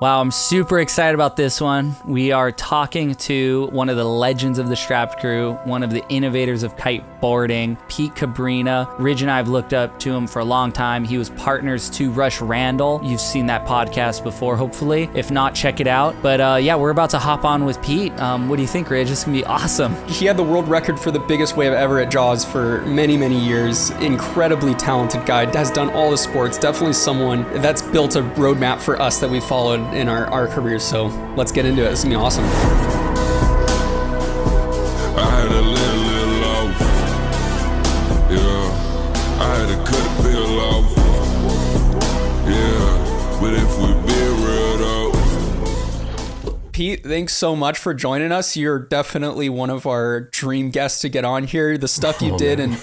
Wow, I'm super excited about this one. We are talking to one of the legends of the Strapped crew, one of the innovators of kiteboarding, Pete CABRINHA. Ridge and I have looked up to him for a long time. He was partners to Rush Randall. You've seen that podcast before, hopefully. If not, check it out. But yeah, we're about to hop on with Pete. What do you think, Ridge? This is going to be awesome. He had the world record for the biggest wave ever at Jaws for many, many years. Incredibly talented guy, has done all the sports. Definitely someone that's built a roadmap for us that we followed in our careers. So let's get into it. It's gonna be awesome. I had a little off. Yeah, I had to cut a bill off. Yeah, but if we be real though. Pete, thanks so much for joining us. You're definitely one of our dream guests to get on here. The stuff you did in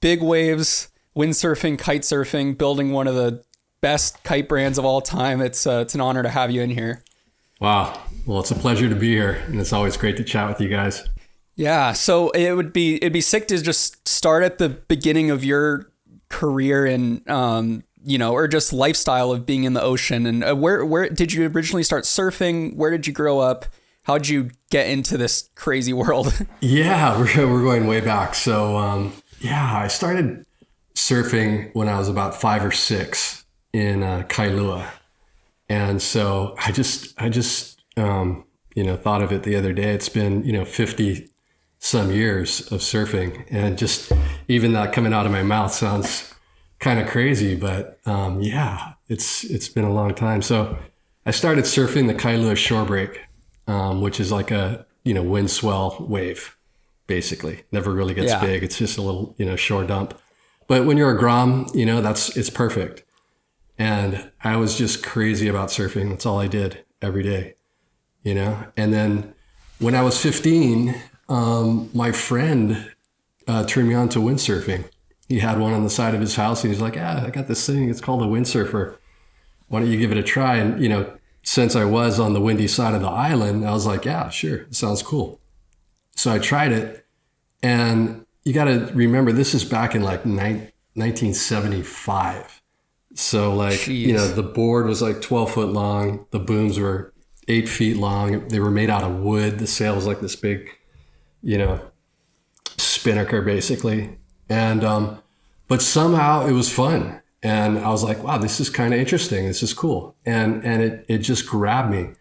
big waves, windsurfing, kitesurfing, building one of the best kite brands of all time. It's an honor to have you in here. Wow. Well, it's a pleasure to be here, and it's always great to chat with you guys. Yeah. So it'd be sick to just start at the beginning of your career and or just lifestyle of being in the ocean. And where did you originally start surfing? Where did you grow up? How did you get into this crazy world? Yeah, we're going way back. So I started surfing when I was about 5 or 6. In Kailua. And so I just thought of it the other day. It's been, 50 some years of surfing, and just even that coming out of my mouth sounds kind of crazy, but it's been a long time. So I started surfing the Kailua shore break, which is like a, wind swell wave, basically. Never really gets big. It's just a little, shore dump. But when you're a Grom, it's perfect. And I was just crazy about surfing. That's all I did every day, And then when I was 15, my friend turned me on to windsurfing. He had one on the side of his house, and he's like, I got this thing. It's called a windsurfer. Why don't you give it a try? And, since I was on the windy side of the island, I was like, yeah, sure. It sounds cool. So I tried it. And you got to remember, this is back in like 1975. So the board was like 12 foot long. The booms were 8 feet long. They were made out of wood. The sail was like this big, spinnaker basically. And, but somehow it was fun. And I was like, wow, this is kind of interesting. This is cool. And it just grabbed me.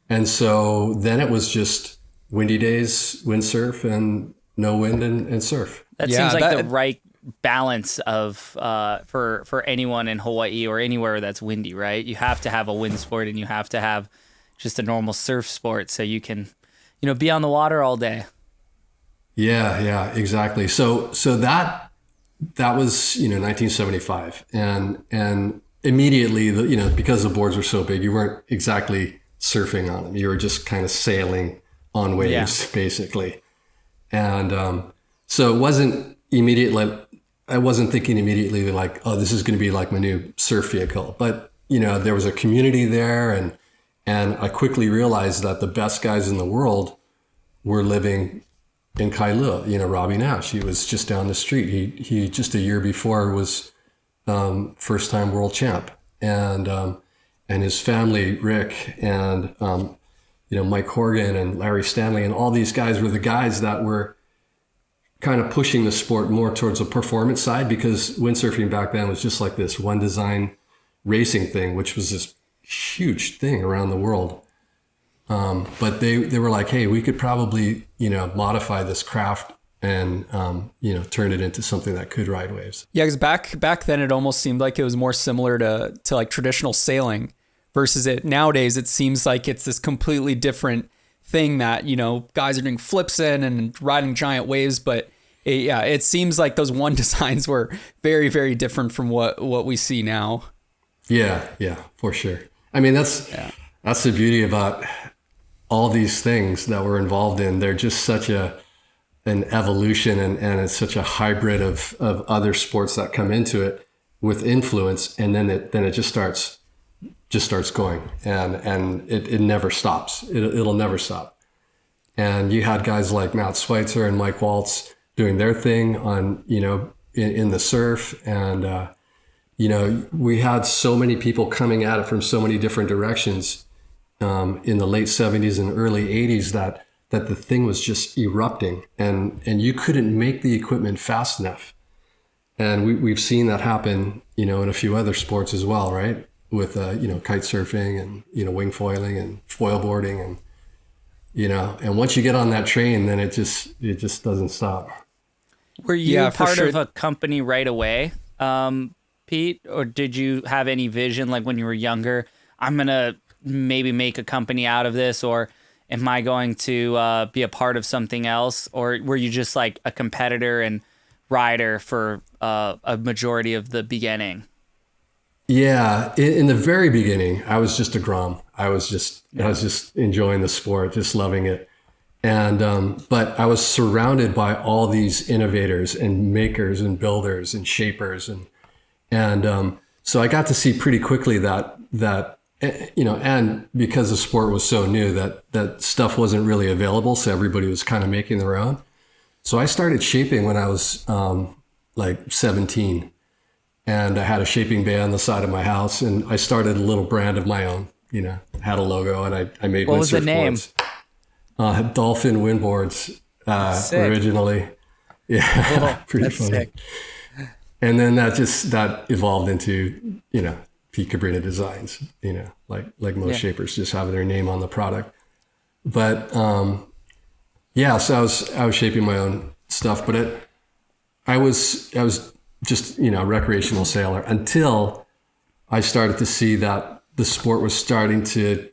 And so then it was just windy days, windsurf, and no wind and surf. That seems like the right balance of for anyone in Hawaii or anywhere that's windy, right? You have to have a wind sport, and you have to have just a normal surf sport so you can be on the water all day. Yeah, exactly. So that was 1975, and immediately because the boards were so big, you weren't exactly surfing on them. You were just kind of sailing on waves, basically. And so it wasn't immediately. I wasn't thinking immediately like, oh, this is going to be like my new surf vehicle. But, there was a community there, and I quickly realized that the best guys in the world were living in Kailua. Robbie Nash, he was just down the street. He just a year before was first time world champ. And his family, Rick, and, Mike Horgan and Larry Stanley, and all these guys were the guys that were kind of pushing the sport more towards the performance side, because windsurfing back then was just like this one design racing thing, which was this huge thing around the world. But they were like, hey, we could probably, modify this craft and, turn it into something that could ride waves. Yeah, because back then it almost seemed like it was more similar to like traditional sailing versus it nowadays. It seems like it's this completely different thing that, guys are doing flips in and riding giant waves, but it seems like those one designs were very, very different from what we see now. Yeah, for sure. I mean, that's the beauty about all these things that we're involved in. They're just such an evolution, and it's such a hybrid of other sports that come into it with influence, and then it just starts going, and it never stops. It'll never stop. And you had guys like Matt Schweitzer and Mike Waltz doing their thing on, in the surf. And, we had so many people coming at it from so many different directions. in the late 70s and early 80s that the thing was just erupting, and you couldn't make the equipment fast enough. And we've seen that happen, in a few other sports as well, right? With kite surfing and wing foiling and foil boarding, and and once you get on that train, then it just doesn't stop. Were you part of a company right away, Pete, or did you have any vision, like when you were younger, I'm gonna maybe make a company out of this, or am I going to be a part of something else? Or were you just like a competitor and rider for a majority of the beginning? Yeah, in the very beginning, I was just a grom. I was just enjoying the sport, just loving it. And but I was surrounded by all these innovators and makers and builders and shapers, and so I got to see pretty quickly that and because the sport was so new, that stuff wasn't really available, so everybody was kind of making their own. So I started shaping when I was like 17, and I had a shaping bay on the side of my house, and I started a little brand of my own. Had a logo, and I made. What was the name? Dolphin Windboards originally. Yeah, pretty funny. Sick. And then that evolved into Pete CABRINHA Designs. Like most shapers just have their name on the product. But so I was shaping my own stuff, but I was just a recreational sailor until I started to see that the sport was starting to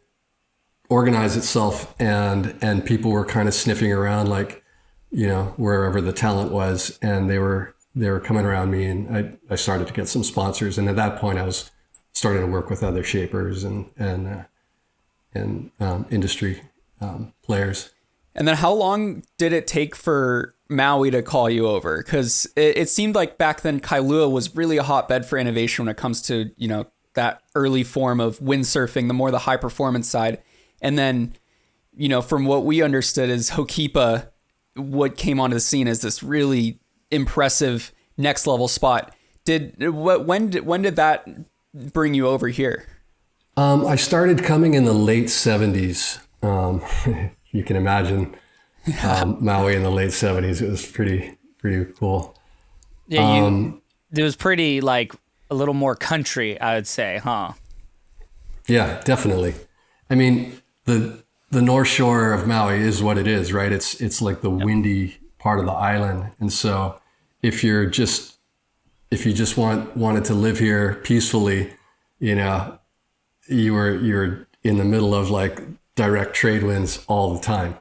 organize itself, and people were kind of sniffing around, like wherever the talent was, and they were coming around me, and I started to get some sponsors, and at that point I was starting to work with other shapers and industry players. And then how long did it take for Maui to call you over? Because it seemed like back then Kailua was really a hotbed for innovation when it comes to that early form of windsurfing, the high performance side. And then, from what we understood is Hokipa, what came onto the scene as this really impressive next level spot. When did that bring you over here? I started coming in the late 70s. You can imagine Maui in the late 70s. It was pretty cool. Yeah, it was pretty like a little more country, I would say, huh? Yeah, definitely. I mean, the North Shore of Maui is what it is, right? It's like the windy part of the island, and so if you just wanted to live here peacefully, you're in the middle of like direct trade winds all the time,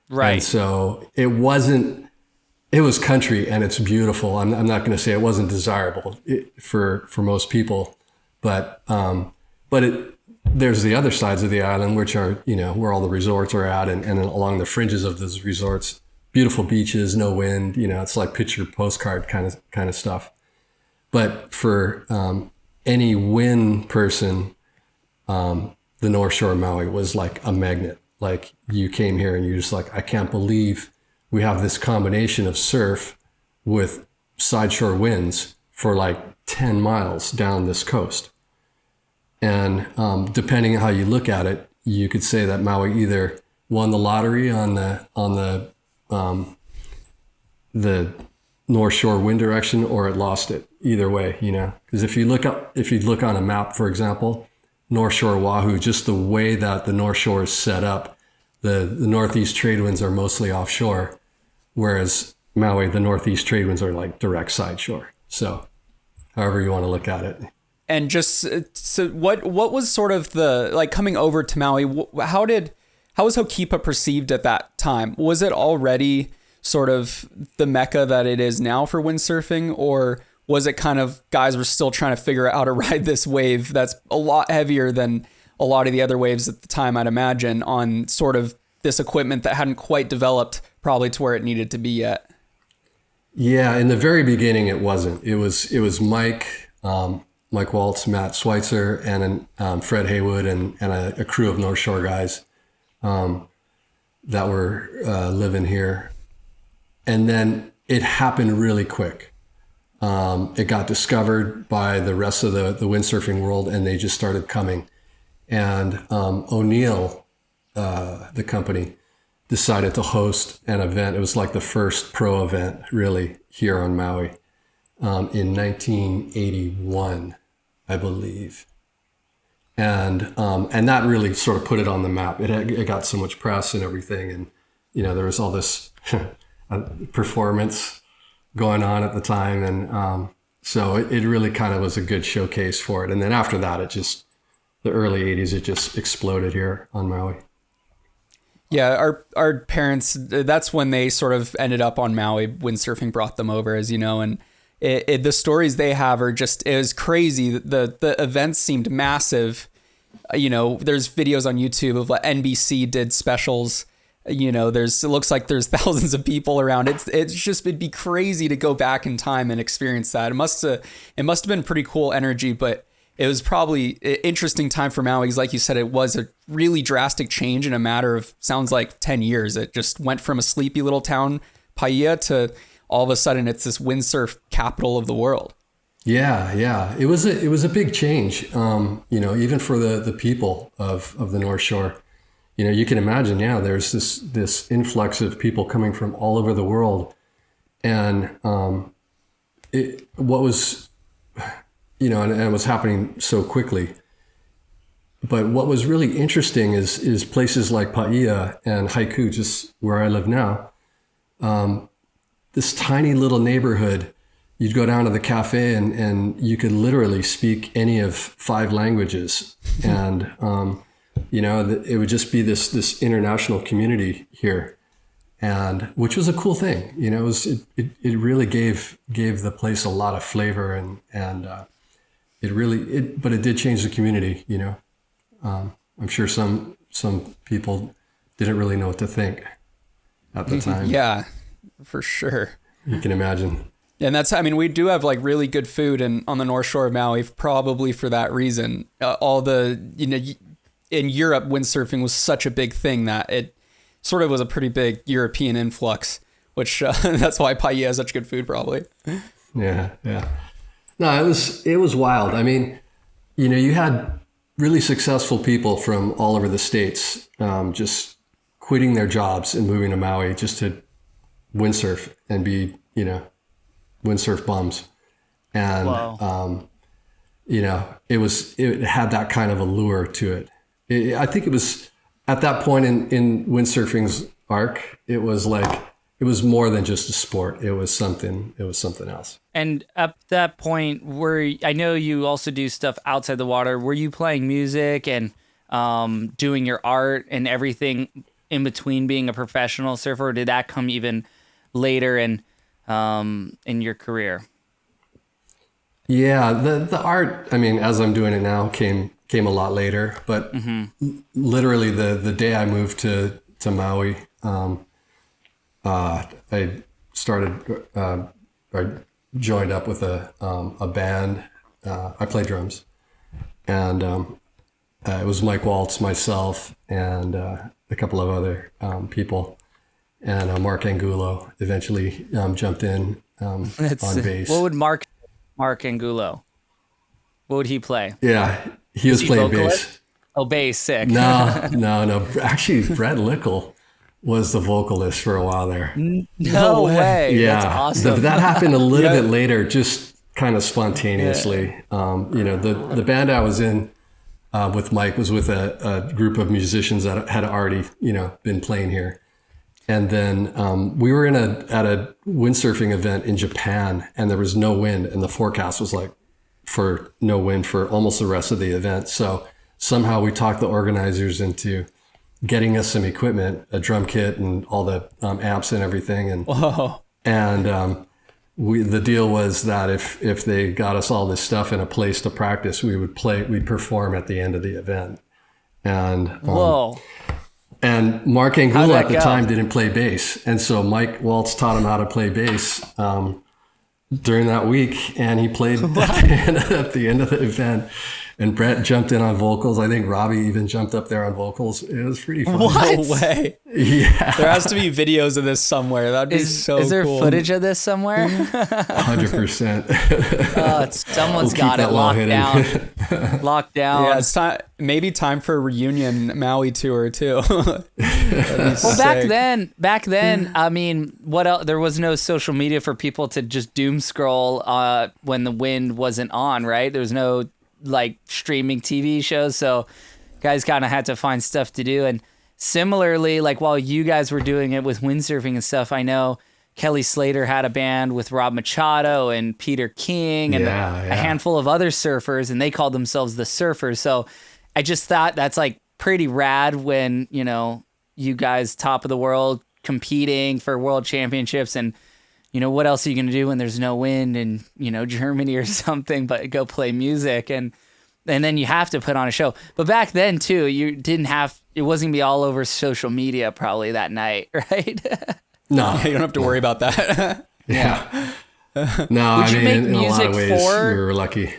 right? And so it was country, and it's beautiful. I'm not going to say it wasn't desirable for most people, but there's the other sides of the island, which are, where all the resorts are at, and along the fringes of those resorts, beautiful beaches, no wind, it's like picture postcard kind of stuff. But for any wind person, the North Shore of Maui was like a magnet. Like you came here and you're just like, I can't believe we have this combination of surf with sideshore winds for like 10 miles down this coast. And depending on how you look at it, you could say that Maui either won the lottery on the North Shore wind direction, or it lost it. Either way, because if you look on a map, for example, North Shore Oahu, just the way that the North Shore is set up, the northeast trade winds are mostly offshore, whereas Maui, the northeast trade winds are like direct side shore. So, however you want to look at it. And just so what was sort of the like coming over to Maui? How was Hokipa perceived at that time? Was it already sort of the Mecca that it is now for windsurfing, or was it kind of guys were still trying to figure out how to ride this wave that's a lot heavier than a lot of the other waves at the time, I'd imagine, on sort of this equipment that hadn't quite developed probably to where it needed to be yet? Yeah, in the very beginning, it wasn't. It was Mike Waltz, Matt Schweitzer, and Fred Haywood, and a crew of North Shore guys that were living here. And then it happened really quick. It got discovered by the rest of the windsurfing world, and they just started coming. And O'Neill, the company, decided to host an event. It was like the first pro event really here on Maui in 1981, I believe. And that really sort of put it on the map. It got so much press and everything. And, there was all this performance going on at the time. And so it really kind of was a good showcase for it. And then after that, the early 80s, it just exploded here on Maui. Yeah, our parents, that's when they sort of ended up on Maui. Windsurfing brought them over, as you know, and the stories they have are just, it was crazy. The events seemed massive. There's videos on YouTube of like NBC did specials. It looks like there's thousands of people around. It'd be crazy to go back in time and experience that. It must have been pretty cool energy, but it was probably an interesting time for Maui because, like you said, it was a really drastic change in a matter of, sounds like 10 years. It just went from a sleepy little town, Paia, to all of a sudden it's this windsurf capital of the world. Yeah. It was a big change, even for the people of the North Shore. You can imagine, there's this influx of people coming from all over the world. And and it was happening so quickly. But what was really interesting is places like Paia and Haiku, just where I live now, this tiny little neighborhood, you'd go down to the cafe and you could literally speak any of 5 languages. And, it would just be this international community here. And which was a cool thing. It really gave the place a lot of flavor and but it did change the community, I'm sure some people didn't really know what to think at the time. Yeah, for sure. You can imagine. And we do have like really good food on the North Shore of Maui, probably for that reason. In Europe, windsurfing was such a big thing that it sort of was a pretty big European influx, which that's why Paia has such good food, probably. Yeah. No, it was wild. You had really successful people from all over the States just quitting their jobs and moving to Maui just to windsurf and be, windsurf bums. And, wow. It had that kind of allure to it. I think it was at that point in windsurfing's arc, it was more than just a sport. It was something else. And at that point, I know you also do stuff outside the water. Were you playing music and doing your art and everything in between being a professional surfer? Or did that come even later in your career? Yeah, the art, as I'm doing it now, came a lot later. But literally the day I moved to Maui, I started, I joined up with a band. I play drums, and it was Mike Waltz, myself, and a couple of other people, and Mark Angulo eventually jumped in on bass. What would Mark Angulo? What would he play? Yeah, he was playing bass. Oh, bass, sick. No. Actually, Brett Lickle was the vocalist for a while there. No way. Yeah, that's awesome. That happened a little bit later, just kind of spontaneously. Yeah. The band I was in with Mike was with a group of musicians that had already, been playing here. And then we were at a windsurfing event in Japan, and there was no wind, and the forecast was like for no wind for almost the rest of the event. So somehow we talked the organizers into getting us some equipment, a drum kit and all the amps and everything. And whoa. And the deal was that if they got us all this stuff in a place to practice, we'd perform at the end of the event. And whoa. And Mark Angulo at the time didn't play bass. And so Mike Waltz taught him how to play bass during that week. And he played at the end of the event. and Brett jumped in on vocals. I think Robbie even jumped up there on vocals. It was pretty fun. What? No way. Yeah. There has to be videos of this somewhere. That'd be so cool. Is there footage of this somewhere? 100%. Someone's We'll got keep it that locked hidden. down. Locked down. Yeah, it's time. Maybe time for a reunion Maui tour too. Well, back then, I mean, what else? There was no social media for people to just doom scroll when the wind wasn't on, right? There was no like streaming TV shows, so guys kind of had to find stuff to do. And similarly, like while you guys were doing it with windsurfing and stuff, I know Kelly Slater had a band with Rob Machado and Peter King and a handful of other surfers, and they called themselves the Surfers. So I just thought that's like pretty rad when, you know, you guys top of the world competing for world championships, and you know, what else are you going to do when there's no wind in, you know, Germany or something, but go play music, and then you have to put on a show. But back then too, you didn't have, it wasn't gonna be all over social media probably that night, right? No, You don't have to worry about that. Yeah. No, Would I you mean, make in a lot of music ways, for- we were lucky.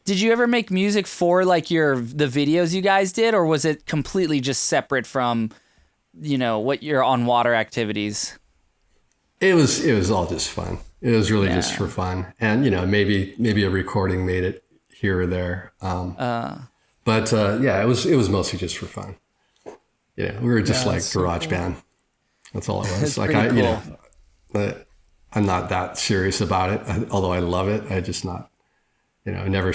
Did you ever make music for like the videos you guys did, or was it completely just separate from, you know, what your on water activities? It was all just fun. It was really just for fun, and you know, maybe a recording made it here or there. But yeah, it was mostly just for fun. Yeah, we were just like garage band. That's all it was. Like pretty you know, I'm not that serious about it. Although I love it, I just not. You know, I never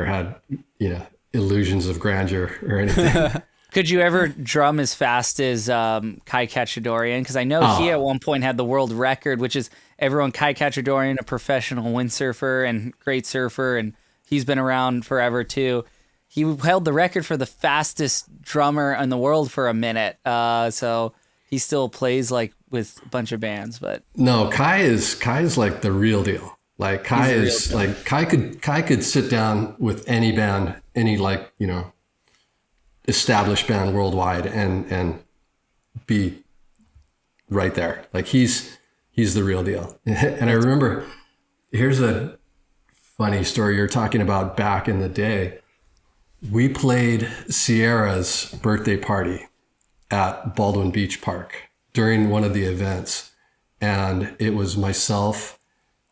had, you know, illusions of grandeur or anything. Could you ever drum as fast as Kai Cachadorian? Because I know he at one point had the world record, which is everyone. Kai Cachadorian, a professional windsurfer and great surfer, and he's been around forever too. He held the record for the fastest drummer in the world for a minute. So he still plays like with a bunch of bands, but No, Kai is like the real deal. Like Kai is like Kai could sit down with any band, any like, you know, established band worldwide and be right there. Like he's the real deal. And I remember, here's a funny story you're talking about back in the day. We played Sierra's birthday party at Baldwin Beach Park during one of the events, and it was myself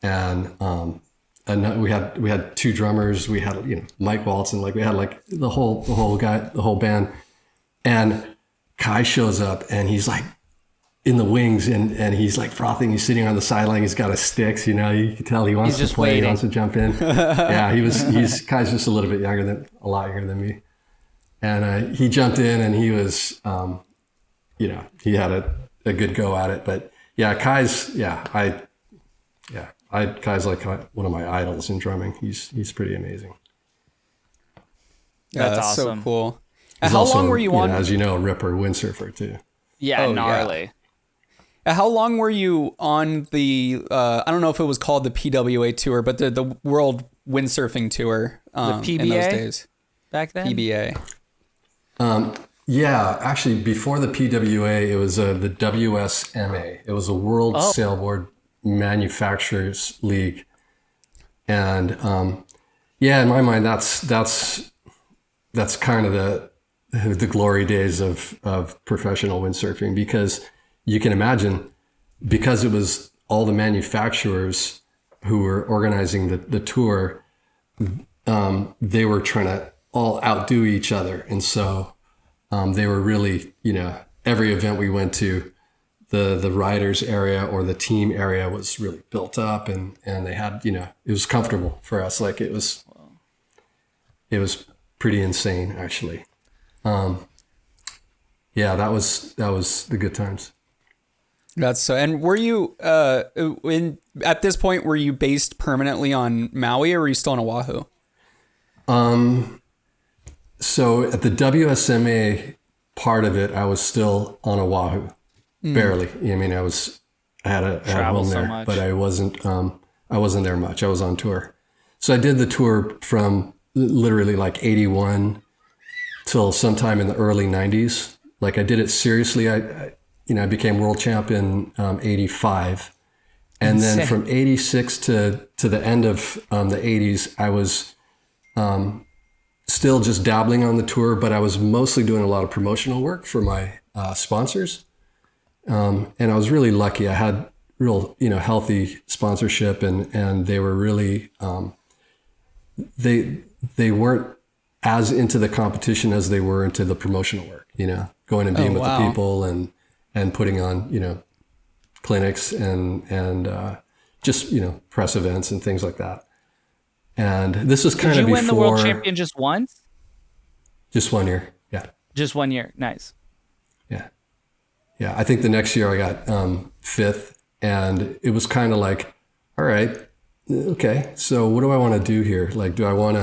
and we had two drummers. We had, you know, Mike Waltz, and like we had like the whole band. And Kai shows up and he's like in the wings and he's like frothing. He's sitting on the sideline. He's got his sticks. You know, you can tell he wants to play. Waiting. He wants to jump in. Yeah, Kai's just a lot younger than me. And he jumped in and he was, you know, he had a good go at it. But yeah, Kai's like one of my idols in drumming. He's pretty amazing. Yeah, that's awesome. So cool. He's How also, long were you on? As you know, a ripper windsurfer too. yeah, gnarly. How long were you on the? I don't know if it was called the PWA tour, but the World Windsurfing Tour. The PBA in those days. back then. PBA. Yeah, actually, before the PWA, it was the WSMA. It was a World Sailboard Manufacturers League, and yeah, in my mind, that's kind of the glory days of professional windsurfing, because you can imagine, because it was all the manufacturers who were organizing the tour, they were trying to all outdo each other, and so they were really, you know, every event we went to, the riders area or the team area was really built up, and they had, you know, it was comfortable for us. Like it was pretty insane, actually. Yeah, that was the good times. That's so. And were you at this point, were you based permanently on Maui, or were you still on Oahu? So at the WSMA part of it, I was still on Oahu, barely. I mean, I had a home there, but I wasn't there much. I was on tour. So I did the tour from literally like 81 till sometime in the early 90s. Like I did it seriously. I became world champ in 85. And then from 86 to the end of the 80s, I was still just dabbling on the tour, but I was mostly doing a lot of promotional work for my sponsors. And I was really lucky. I had real, healthy sponsorship, and they were really, they weren't as into the competition as they were into the promotional work, going and being with the people and putting on, clinics and just, press events and things like that. And this was kind of before. Did you win the world champion just once? Just 1 year. Yeah. Just 1 year. Nice. Yeah. Yeah. I think the next year I got fifth, and it was kind of like, all right, okay, so what do I want to do here? Like, do I want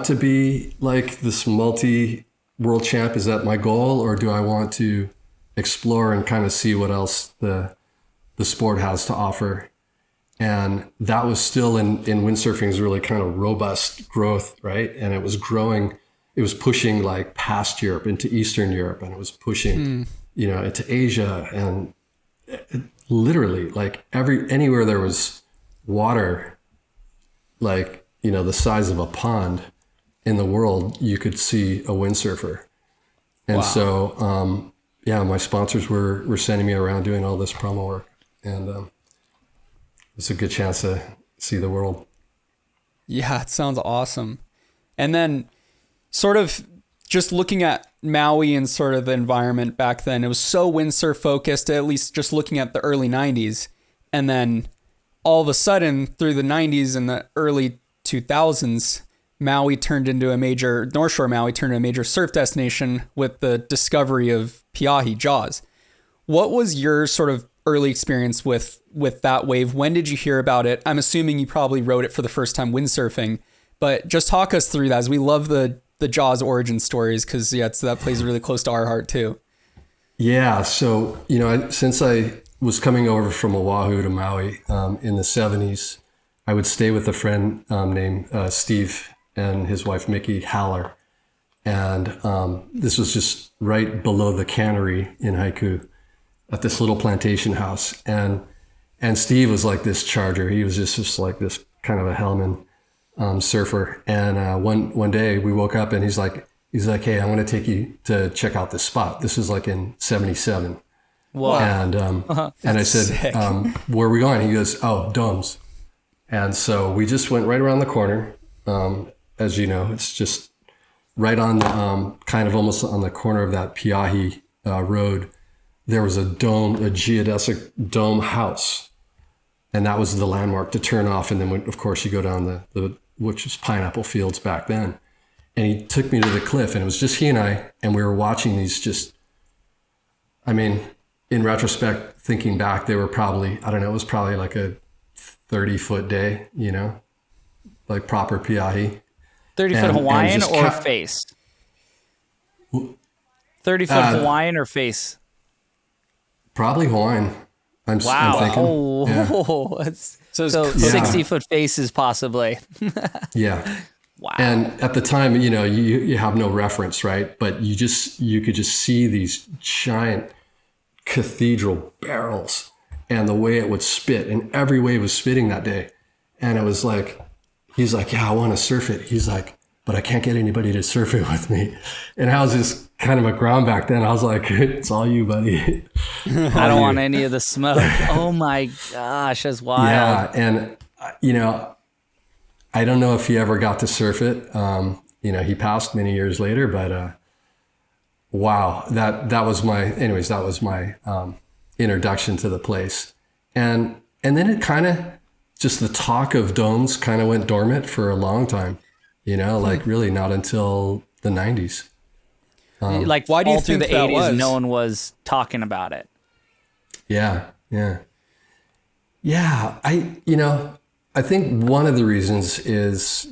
to be like this multi-world champ? Is that my goal? Or do I want to explore and kind of see what else the sport has to offer? And that was still in windsurfing's really kind of robust growth, right? And it was growing, it was pushing like past Europe into Eastern Europe, and it was pushing, into Asia, and literally like anywhere there was water, like, the size of a pond in the world, you could see a windsurfer. And so, my sponsors were sending me around doing all this promo work, and it's a good chance to see the world. Yeah, it sounds awesome. And then sort of just looking at Maui and sort of the environment back then, it was so windsurf focused, at least just looking at the early 90s. And then all of a sudden through the 90s and the early 2000s, North Shore Maui turned into a major surf destination with the discovery of Piahi Jaws. What was your sort of early experience with that wave? When did you hear about it? I'm assuming you probably rode it for the first time windsurfing, but just talk us through that, as we love the Jaws origin stories, because that plays really close to our heart too. Yeah, so since I was coming over from Oahu to Maui in the 70s, I would stay with a friend named Steve and his wife Mickey Haller, and this was just right below the cannery in Haiku, at this little plantation house. And Steve was like this charger. He was just like this kind of a Hellman surfer. And one day we woke up and he's like, hey, I'm going to take you to check out this spot. This is like in 77. Wow. And I said, where are we going? He goes, oh, domes. And so we just went right around the corner. As you know, it's just right on kind of almost on the corner of that Piahi road. There was a geodesic dome house, and that was the landmark to turn off. And then, of course, you go down which was pineapple fields back then. And he took me to the cliff, and it was just he and I, and we were watching these in retrospect, thinking back, they were probably, it was probably like a 30-foot day, like proper Piahi. 30-foot Hawaiian or face? 30-foot Hawaiian or face? Probably Hawaiian. I'm thinking. Oh, yeah. So 60-foot faces possibly. Yeah. Wow. And at the time, you have no reference, right? But you could just see these giant cathedral barrels and the way it would spit, and every wave was spitting that day. And it was like, he's like, yeah, I want to surf it. He's like, but I can't get anybody to surf it with me. And I was just kind of a ground back then. I was like, it's all you, buddy. I don't want any of the smoke. Oh my gosh, that's wild. Yeah. And, I don't know if he ever got to surf it. He passed many years later, but wow, that was my introduction to the place. And then it kind of, just the talk of domes kind of went dormant for a long time, like really not until the 90s. Why do you think the 80s no one was talking about it? Yeah. I think one of the reasons is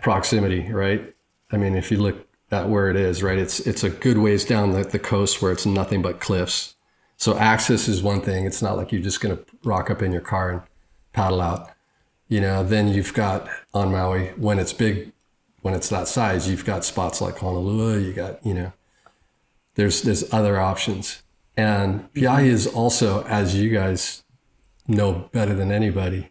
proximity, right? I mean, if you look at where it is, right, it's a good ways down the coast where it's nothing but cliffs. So access is one thing. It's not like you're just going to rock up in your car and paddle out. Then you've got on Maui, when it's big, when it's that size, you've got spots like Honolulu, you got, there's other options. And Piahi is also, as you guys know better than anybody,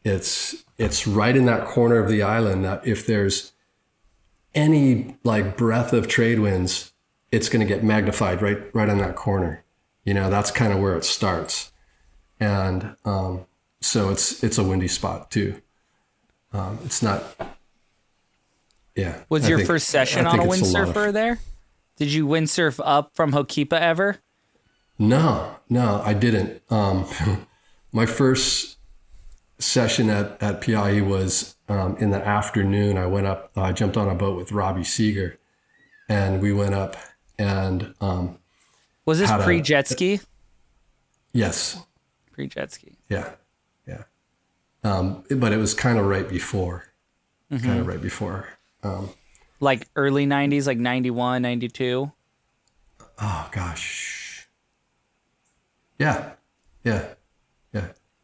it's right in that corner of the island that if there's any like breath of trade winds, it's going to get magnified right on that corner. You know, that's kind of where it starts. And so it's a windy spot too. It's not, yeah. Was your first session on a windsurfer there? Did you windsurf up from Hokipa ever? No, I didn't. My first session at Piahi was in the afternoon. I went up, I jumped on a boat with Robbie Seeger, and we went up and was this pre-jet ski? Yes. Pre-jet ski. Yeah. But it was kind of right before. Like early 90s, like 91, 92? Oh, gosh. Yeah. It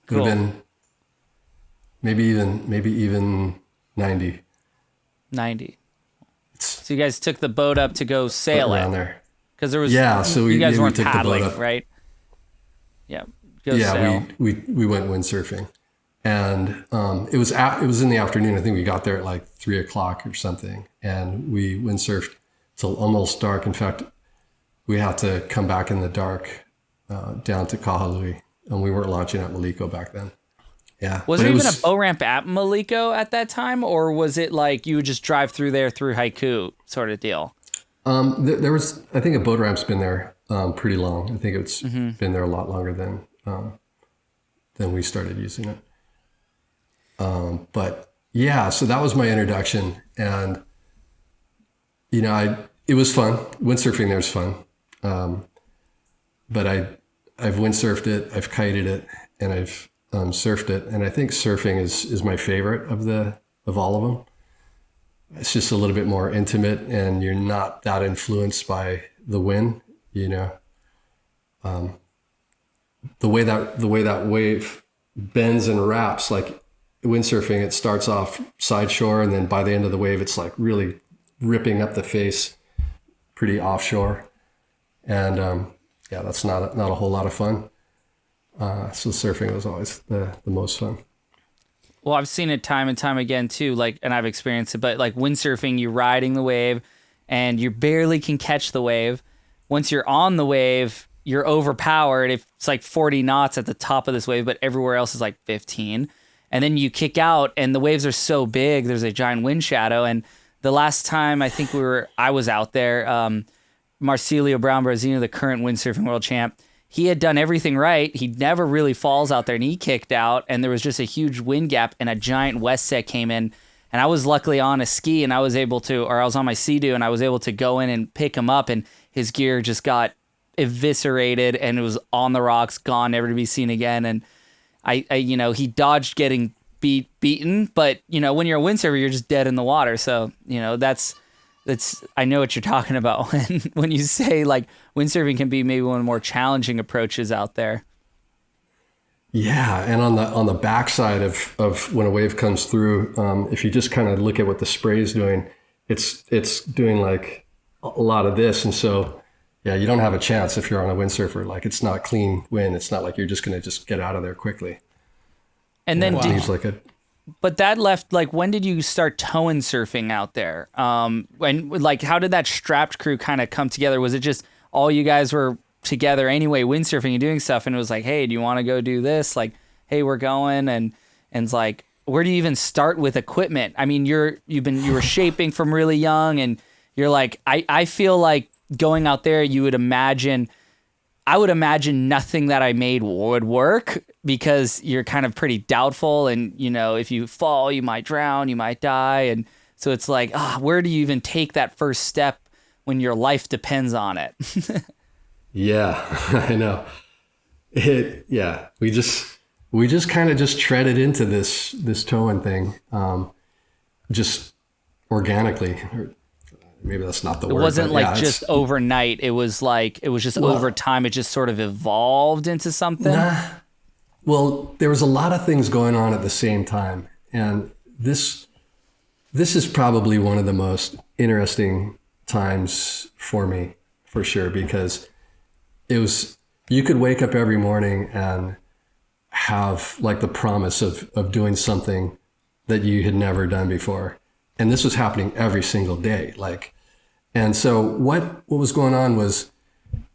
Cool. would have been maybe even 90. 90. So you guys took the boat up to go sail around it? there. Because there was, so you guys weren't took the boat paddling, up. right? Yeah. Sail. we went windsurfing, and it was in the afternoon. I think we got there at like 3:00 or something, and we windsurfed till almost dark. In fact, we had to come back in the dark down to Kahalui, and we weren't launching at Maliko back then. Yeah. Was there even a boat ramp at Maliko at that time, or was it like you would just drive through there through Haiku sort of deal? There was, I think a boat ramp's been there pretty long. I think it's been there a lot longer than we started using it. But yeah, so that was my introduction, and you know, it was fun. Windsurfing there is fun, but I've windsurfed it, I've kited it, and I've surfed it, and I think surfing is my favorite of all of them. It's just a little bit more intimate, and you're not that influenced by the wind, you know. The way that wave bends and wraps, like windsurfing, it starts off side shore, and then by the end of the wave, it's like really ripping up the face, pretty offshore, and yeah, that's not a whole lot of fun. So surfing was always the most fun. Well, I've seen it time and time again too, like, and I've experienced it, but like windsurfing, you're riding the wave and you barely can catch the wave. Once you're on the wave, you're overpowered. It's like 40 knots at the top of this wave, but everywhere else is like 15. And then you kick out and the waves are so big, there's a giant wind shadow. And the last time I think I was out there, Marcilio Brown Brazino, the current windsurfing world champ, he had done everything right. He never really falls out there, and he kicked out, and there was just a huge wind gap, and a giant west set came in, and I was luckily on a ski, and I was on my Sea-Doo, and I was able to go in and pick him up, and his gear just got eviscerated, and it was on the rocks, gone, never to be seen again. And I you know, he dodged getting beaten, but you know, when you're a windsurfer, you're just dead in the water. So you know, that's I know what you're talking about when you say like windsurfing can be maybe one of the more challenging approaches out there. Yeah, and on the backside of when a wave comes through, if you just kind of look at what the spray is doing, it's doing like a lot of this, and so yeah, you don't have a chance if you're on a windsurfer. Like it's not clean wind. It's not like you're just going to just get out of there quickly. And then but that left, like, when did you start towing surfing out there? When, like, how did that strapped crew kind of come together? Was it just all you guys were together anyway, windsurfing and doing stuff, and it was like, hey, do you want to go do this? Like, hey, we're going, and it's like, where do you even start with equipment? I mean, you were shaping from really young, and you're like, I feel like going out there, I would imagine nothing that I made would work, because you're kind of pretty doubtful, and you know, if you fall, you might drown, you might die, and so it's like, where do you even take that first step when your life depends on it? Yeah, I know. We just kind of just treaded into this towing thing, just organically. Maybe that's not the word. It wasn't like just overnight. It was just over time. It just sort of evolved into something. Well, there was a lot of things going on at the same time. And this is probably one of the most interesting times for me, for sure, because you could wake up every morning and have like the promise of doing something that you had never done before. and this was happening every single day. Like, and so what was going on was,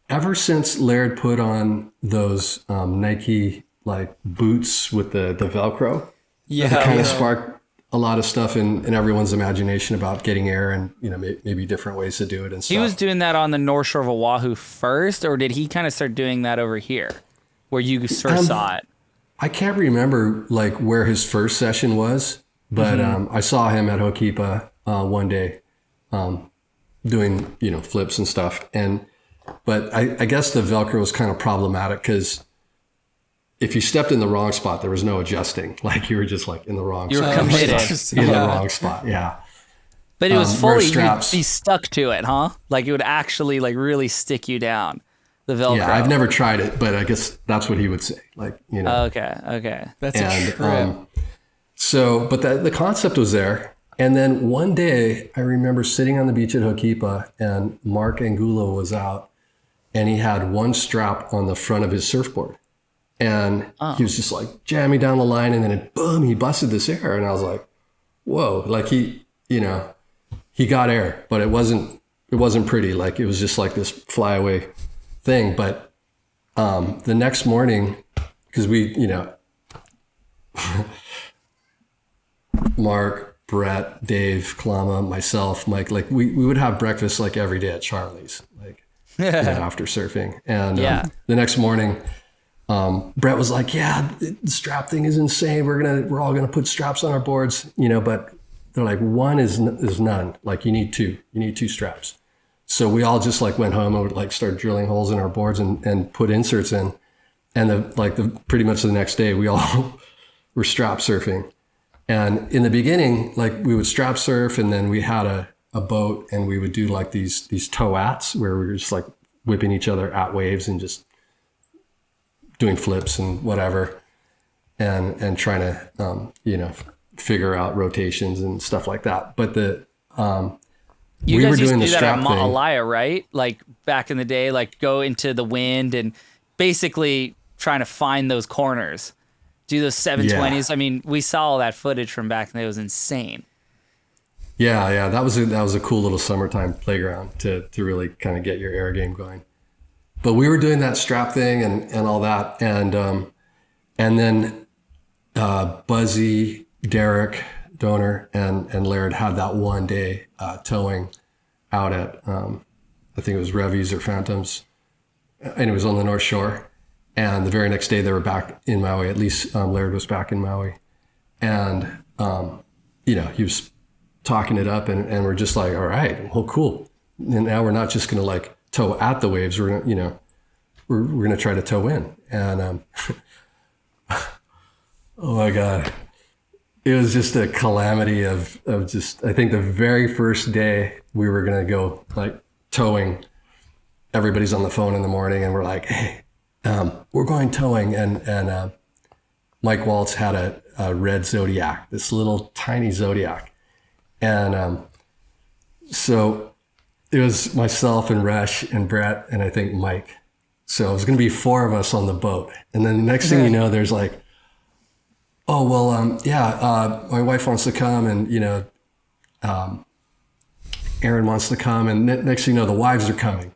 ever since Laird put on those Nike like boots with the Velcro, Yeah. it kind of sparked a lot of stuff in everyone's imagination about getting air and, you know, maybe different ways to do it and stuff. He was doing that on the North Shore of Oahu first, or did he kind of start doing that over here where you first saw it? I can't remember like where his first session was, but I saw him at Hokipa one day doing, you know, flips and stuff. But I guess the Velcro was kind of problematic because if you stepped in the wrong spot, there was no adjusting. Like you were just like in the wrong You were spot. committed. In the wrong spot, yeah. But it was where fully, you'd straps- be stuck to it, huh? Like it would actually like really stick you down, the Velcro. Yeah, I've never tried it, but I guess that's what he would say. Like, you know. Okay. That's a trip. So, but the concept was there. And then one day I remember sitting on the beach at Hokipa and Mark Angulo was out and he had one strap on the front of his surfboard. And he was just like jamming down the line and then boom, he busted this air. And I was like, whoa, like he, you know, he got air, but it wasn't pretty. Like it was just like this flyaway thing. But the next morning, because we, you know, Mark, Brett, Dave, Kalama, myself, Mike, like we would have breakfast like every day at Charlie's, like you know, after surfing. And the next morning, Brett was like, yeah, the strap thing is insane. We're all gonna put straps on our boards, you know, but they're like, one is none. Like you need two straps. So we all just like went home and would like start drilling holes in our boards and put inserts in. And pretty much the next day we all were strap surfing. And in the beginning, like we would strap surf and then we had a boat and we would do like these tow-ats where we were just like whipping each other at waves and just doing flips and whatever and trying to, you know, figure out rotations and stuff like that. But You we guys were used doing to the do that at strap thing. Ma'alaya, right? Like back in the day, like go into the wind and basically trying to find those corners. Do those 720s. I mean, we saw all that footage from back then. It was insane. Yeah. That was a cool little summertime playground to really kind of get your air game going. But we were doing that strap thing and all that. And then Buzzy, Derek, Donor, and Laird had that one day towing out at, I think it was Revy's or Phantoms. And it was on the North Shore. And the very next day they were back in Maui. At least Laird was back in Maui. And, you know, he was talking it up and we're just like, all right, well, cool. And now we're not just going to like tow at the waves. We're going to, you know, we're going to try to tow in. And, oh my God. It was just a calamity of just, I think the very first day we were going to go like towing, everybody's on the phone in the morning and we're like, hey, we're going towing. And Mike Waltz had a red Zodiac, this little tiny Zodiac. And so it was myself and Resh and Brett and I think Mike. So it was going to be four of us on the boat. And then the next thing you know, there's like, oh, well, my wife wants to come and, you know, Aaron wants to come. And next thing you know, the wives are coming.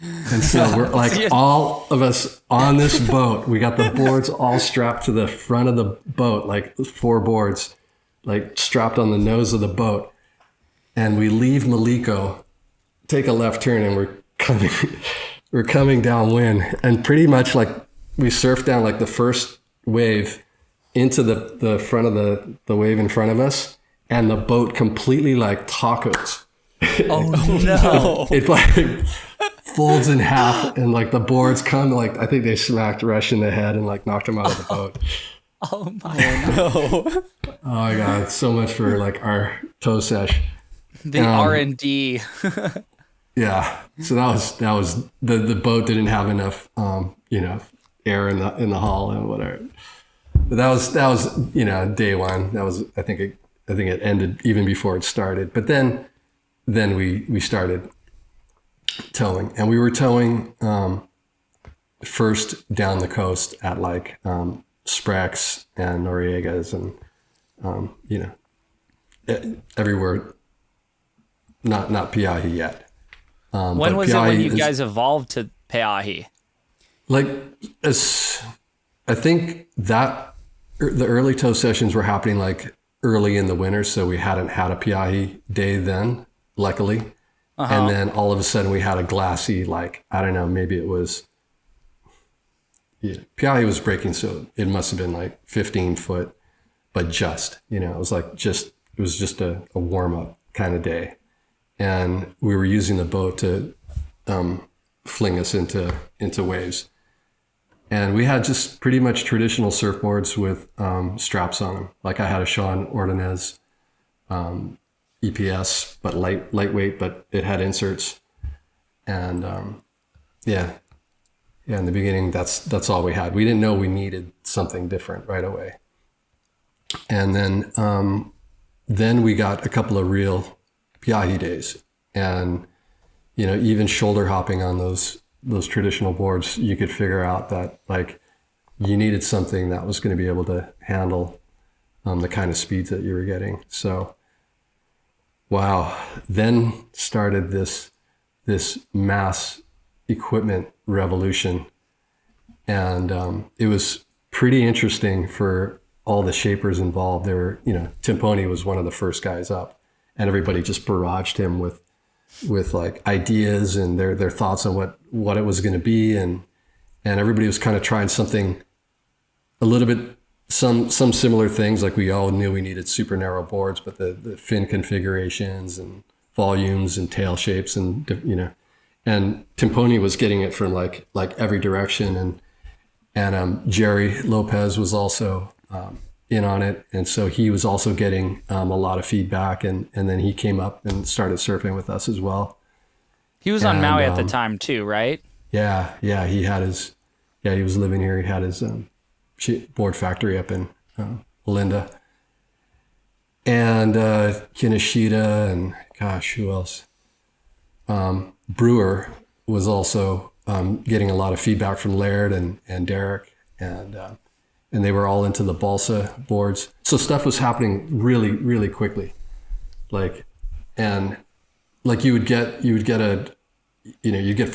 And so we're like all of us on this boat. We got the boards all strapped to the front of the boat, like 4 boards, like strapped on the nose of the boat. And we leave Maliko, take a left turn, and we're coming downwind. And pretty much like we surfed down like the first wave into the front of the wave in front of us, and the boat completely like tacos. Oh no! It like folds in half, and like the boards come, like I think they smacked Rush in the head and like knocked him out of the boat. Oh my no! Oh my God! So much for like our tow sesh. The R&D. Yeah. So that was the boat didn't have enough you know, air in the hull and whatever. But that was you know, day one. That was I think it ended even before it started. But then we started towing, and we were towing first down the coast at like Sprex and Noriega's and you know, everywhere. Not Piahi yet. When was it when you guys evolved to Pe'ahi? Like, I think that the early tow sessions were happening like early in the winter, so we hadn't had a Piahi day then, luckily. And then all of a sudden we had a glassy, like, I don't know, maybe it was, Piahi was breaking, so it must have been like 15 foot, but just, it was like it was just a warm up kind of day. And we were using the boat to fling us into waves. And we had just pretty much traditional surfboards with straps on them. Like I had a Sean Ordonez EPS, but lightweight, but it had inserts. And in the beginning, that's all we had. We didn't know we needed something different right away. And then we got a couple of real Piahi days, and even shoulder hopping on those traditional boards, you could figure out that like you needed something that was going to be able to handle the kind of speeds that you were getting. So wow, then started this mass equipment revolution, and it was pretty interesting for all the shapers involved. There were, Timponi was one of the first guys up, and everybody just barraged him with like ideas and their thoughts on what it was going to be, and everybody was kind of trying something a little bit, some similar things. Like we all knew we needed super narrow boards, but the fin configurations and volumes and tail shapes and and Timponi was getting it from like every direction, and Jerry Lopez was also in on it, and so he was also getting a lot of feedback, and then he came up and started surfing with us as well. He was on Maui at the time too, right? Yeah, he was living here. He had his board factory up in Linda, and Kinoshita, and gosh, who else? Brewer was also getting a lot of feedback from Laird and Derek, and they were all into the balsa boards. So stuff was happening really, really quickly. Like you would get you get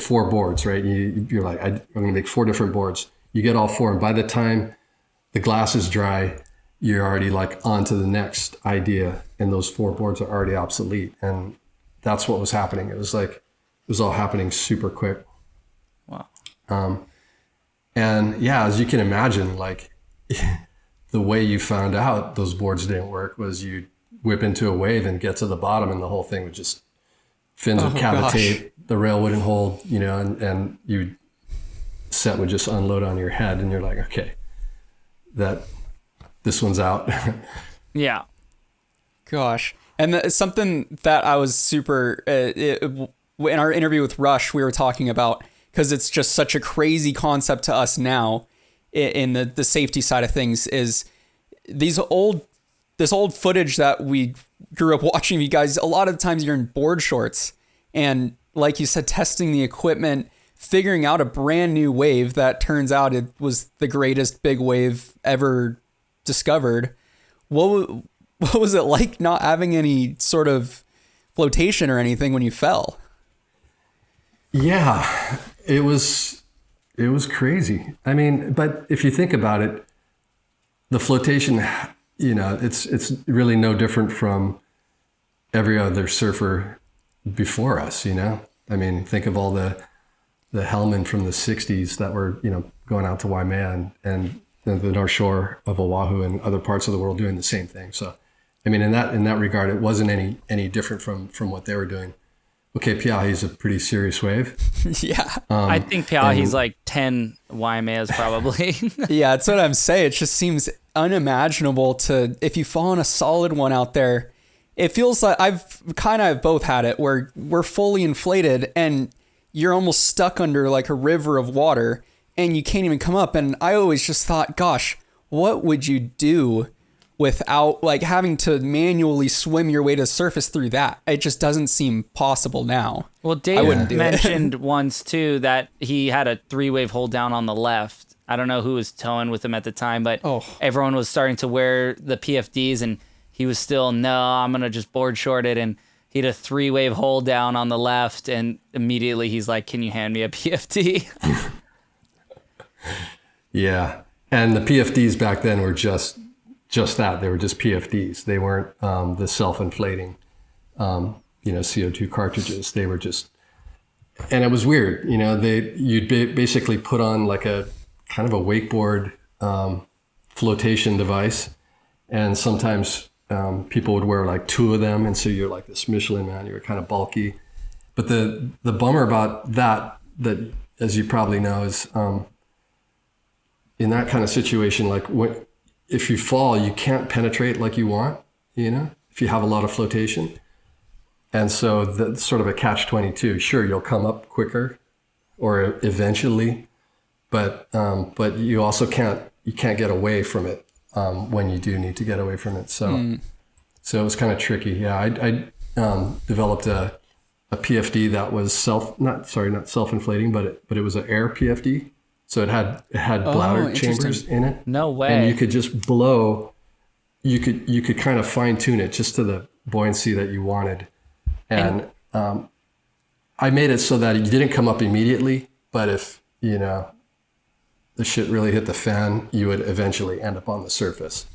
4 boards, right? You're like, I'm going to make 4 different boards. You get all 4, and by the time the glass is dry, you're already like on to the next idea, and those 4 boards are already obsolete. And that's what was happening. It was all happening super quick. Wow. And yeah, as you can imagine, like the way you found out those boards didn't work was you'd whip into a wave and get to the bottom, and the whole thing would just, fins would cavitate, the rail wouldn't hold, and set would just unload on your head, and you're like, okay, this one's out. Yeah. Gosh. And something that I was super, in our interview with Rush, we were talking about, because it's just such a crazy concept to us now in the safety side of things, is this old footage that we grew up watching you guys. A lot of the times you're in board shorts, and like you said, testing the equipment, figuring out a brand new wave that turns out it was the greatest big wave ever discovered. What was it like not having any sort of flotation or anything when you fell? Yeah, it was crazy. I mean, but if you think about it, the flotation, it's really no different from every other surfer before us, I mean, think of all the Hellmen from the 60s that were, going out to Waimea and the North Shore of Oahu and other parts of the world doing the same thing. So, I mean, in that regard, it wasn't any different from what they were doing. Okay, Piahi is a pretty serious wave. Yeah. I think Piahi's like 10 Waimeas probably. Yeah, that's what I'm saying. It just seems unimaginable if you fall on a solid one out there. It feels like I've both had it where we're fully inflated and you're almost stuck under like a river of water and you can't even come up. And I always just thought, gosh, what would you do without like having to manually swim your way to the surface through that? It just doesn't seem possible now. Well, Dave mentioned once too that he had a 3-wave hold down on the left. I don't know who was towing with him at the time, but everyone was starting to wear the PFDs, and he was still, no, I'm going to just board short it. And he had a 3-wave hold down on the left. And immediately he's like, can you hand me a PFD? Yeah. And the PFDs back then were just that. They were just PFDs. They weren't the self-inflating, CO2 cartridges. They were just, and it was weird. You'd basically put on like a kind of a wakeboard flotation device. And sometimes people would wear like 2 of them. And so you're like this Michelin man, you're kind of bulky. But the bummer about that, as you probably know, is in that kind of situation, like if you fall, you can't penetrate like you want, if you have a lot of flotation. And so that's sort of a catch-22. Sure, you'll come up quicker or eventually, but you also can't get away from it when you do need to get away from it. So so it was kind of tricky. Yeah, I developed a PFD that was not self-inflating, but it was an air PFD. So it had bladder chambers in it. No way. And you could just blow. You could kind of fine tune it just to the buoyancy that you wanted. And I made it so that you didn't come up immediately, but if the shit really hit the fan, you would eventually end up on the surface.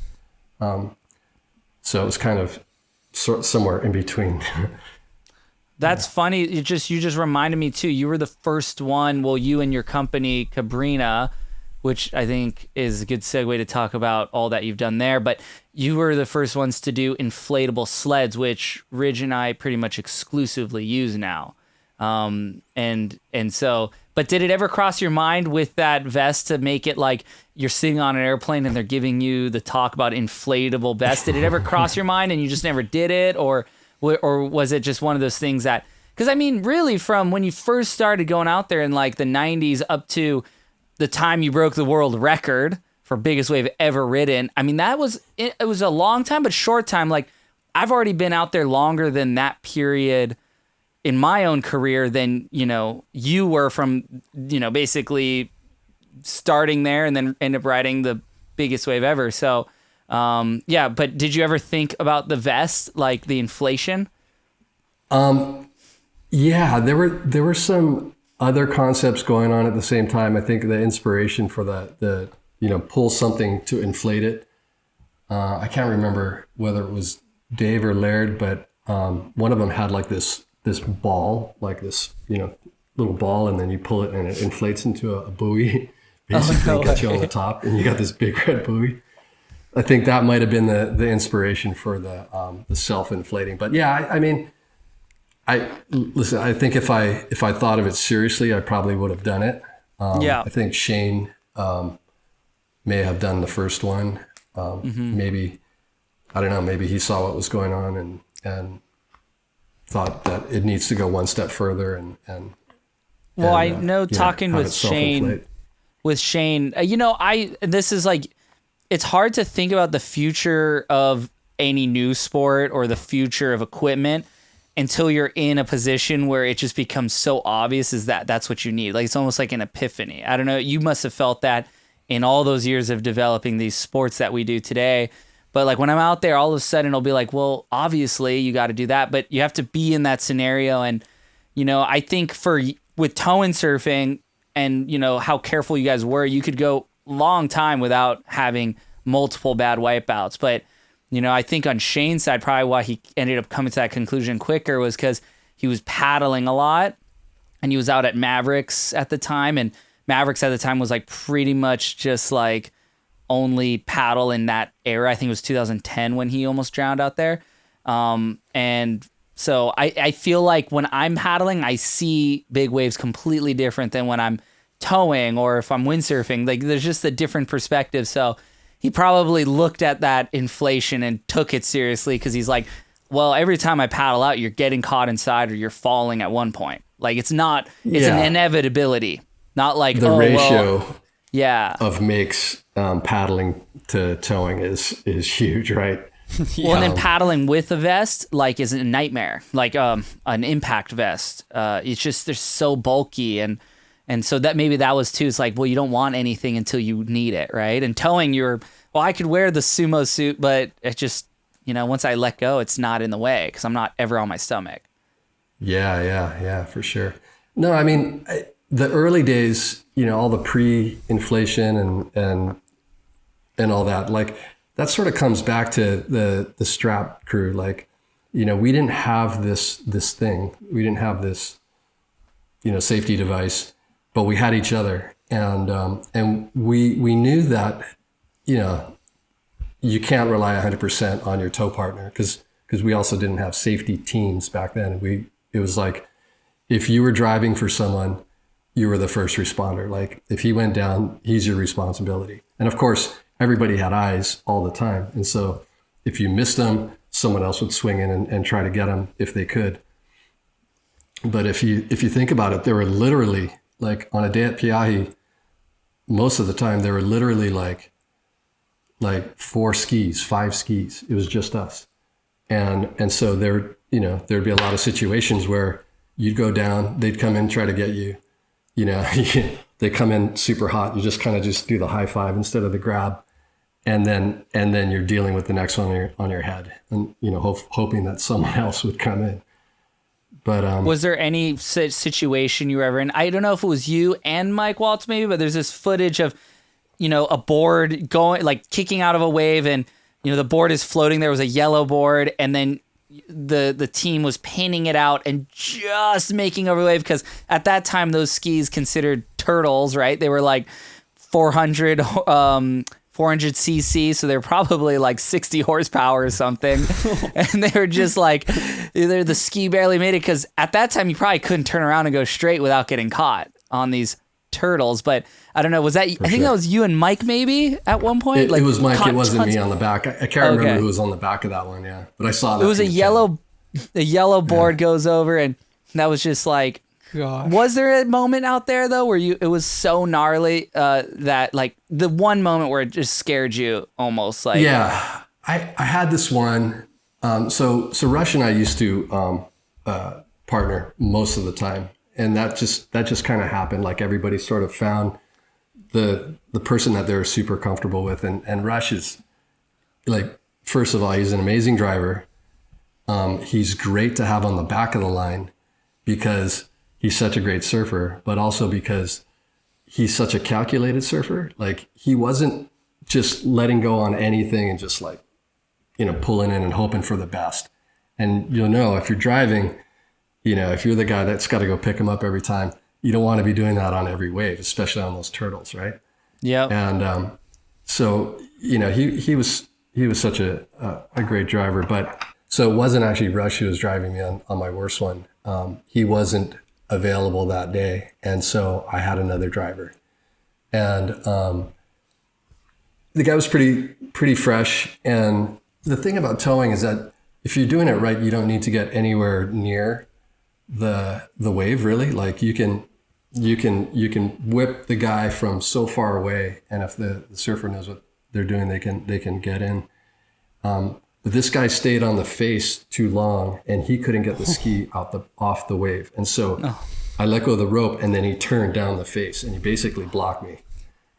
So it was kind of somewhere in between. That's funny. You just reminded me too. You were the first one. Well, you and your company, CABRINHA, which I think is a good segue to talk about all that you've done there. But you were the first ones to do inflatable sleds, which Ridge and I pretty much exclusively use now. And so, but did it ever cross your mind with that vest to make it like you're sitting on an airplane and they're giving you the talk about inflatable vest? Did it ever cross your mind and you just never did it, or was it just one of those things that, because I mean, really from when you first started going out there in like the 90s up to the time you broke the world record for biggest wave ever ridden, I mean, it was a long time, but short time. Like I've already been out there longer than that period in my own career than, you were from, basically starting there and then end up riding the biggest wave ever. So, yeah, but did you ever think about the vest, like the inflation? Yeah, there were some other concepts going on at the same time. I think the inspiration for the pull something to inflate it. I can't remember whether it was Dave or Laird, but one of them had like this ball, like this little ball, and then you pull it and it inflates into a buoy. Basically, it gets you on the top, and you got this big red buoy. I think that might have been the inspiration for the self-inflating. But yeah, I mean, I think if I thought of it seriously, I probably would have done it. I think Shane may have done the first one. Maybe, I don't know, maybe he saw what was going on and thought that it needs to go one step further I know talking with Shane, this is like, it's hard to think about the future of any new sport or the future of equipment until you're in a position where it just becomes so obvious that's what you need. Like, it's almost like an epiphany. I don't know. You must have felt that in all those years of developing these sports that we do today. But like when I'm out there, all of a sudden it'll be like, well, obviously you got to do that, but you have to be in that scenario. And, I think with towing surfing and, how careful you guys were, you could go long time without having multiple bad wipeouts. But, I think on Shane's side, probably why he ended up coming to that conclusion quicker was because he was paddling a lot and he was out at Mavericks at the time. And Mavericks at the time was like pretty much just like only paddle in that era. I think it was 2010 when he almost drowned out there. And so I feel like when I'm paddling, I see big waves completely different than when I'm towing or if I'm windsurfing. Like there's just a different perspective. So he probably looked at that inflation and took it seriously because he's like, well, every time I paddle out, you're getting caught inside or you're falling at one point. Like it's an inevitability, not like the ratio of makes paddling to towing is huge, right? Well, and then paddling with a vest, like, is a nightmare. Like an impact vest. It's just, they're so bulky and so that maybe that was too. It's like, well, you don't want anything until you need it, right? And towing, I could wear the sumo suit, but it just once I let go, it's not in the way because I'm not ever on my stomach. Yeah, for sure. No, I mean, the early days, all the pre-inflation and all that, like that sort of comes back to the strap crew. Like, we didn't have this thing. We didn't have this, safety device, but we had each other. And we knew that, you can't rely 100% on your tow partner because we also didn't have safety teams back then. It was like, if you were driving for someone, you were the first responder. Like if he went down, he's your responsibility. And of course, everybody had eyes all the time. And so if you missed them, someone else would swing in and try to get them if they could. But if you think about it, there were literally, like on a day at Piahi, most of the time there were literally like 5 skis. It was just us. And so there'd be a lot of situations where you'd go down, they'd come in, try to get you, they come in super hot. You just kind of just do the high five instead of the grab. And then you're dealing with the next one on your head and, hoping that someone else would come in. But was there any situation you were ever in? I don't know if it was you and Mike Waltz maybe, but there's this footage of, a board going, like kicking out of a wave and, the board is floating. There was a yellow board and then the team was painting it out and just making over the wave because at that time those skis considered turtles, right? They were like 400 cc, so they're probably like 60 horsepower or something. And they were just like, the ski barely made it because at that time you probably couldn't turn around and go straight without getting caught on these turtles. But I don't know, was that, I think that was you and Mike maybe at one point? It was Mike, it wasn't me on the back. I can't remember who was on the back of that one, yeah. But I saw that. It was a yellow board goes over and that was just like, gosh. Was there a moment out there though where it was so gnarly that like the one moment where it just scared you almost like? Yeah, I had this one. So Rush and I used to partner most of the time, and that just kind of happened. Like everybody sort of found the person that they're super comfortable with, and Rush is like, first of all, he's an amazing driver. He's great to have on the back of the line because he's such a great surfer, but also because he's such a calculated surfer. Like he wasn't just letting go on anything and just like, pulling in and hoping for the best. And if you're driving, if you're the guy that's got to go pick him up every time, you don't want to be doing that on every wave, especially on those turtles, right? Yeah. And so, he was such a great driver, but so it wasn't actually Rush who was driving me on my worst one. He wasn't available that day, and so I had another driver, and the guy was pretty fresh. And the thing about towing is that if you're doing it right, you don't need to get anywhere near the wave, really. Like you can whip the guy from so far away, and if the surfer knows what they're doing, they can get in. But this guy stayed on the face too long, and he couldn't get the ski off the wave. And so I let go of the rope, and then he turned down the face, and he basically blocked me.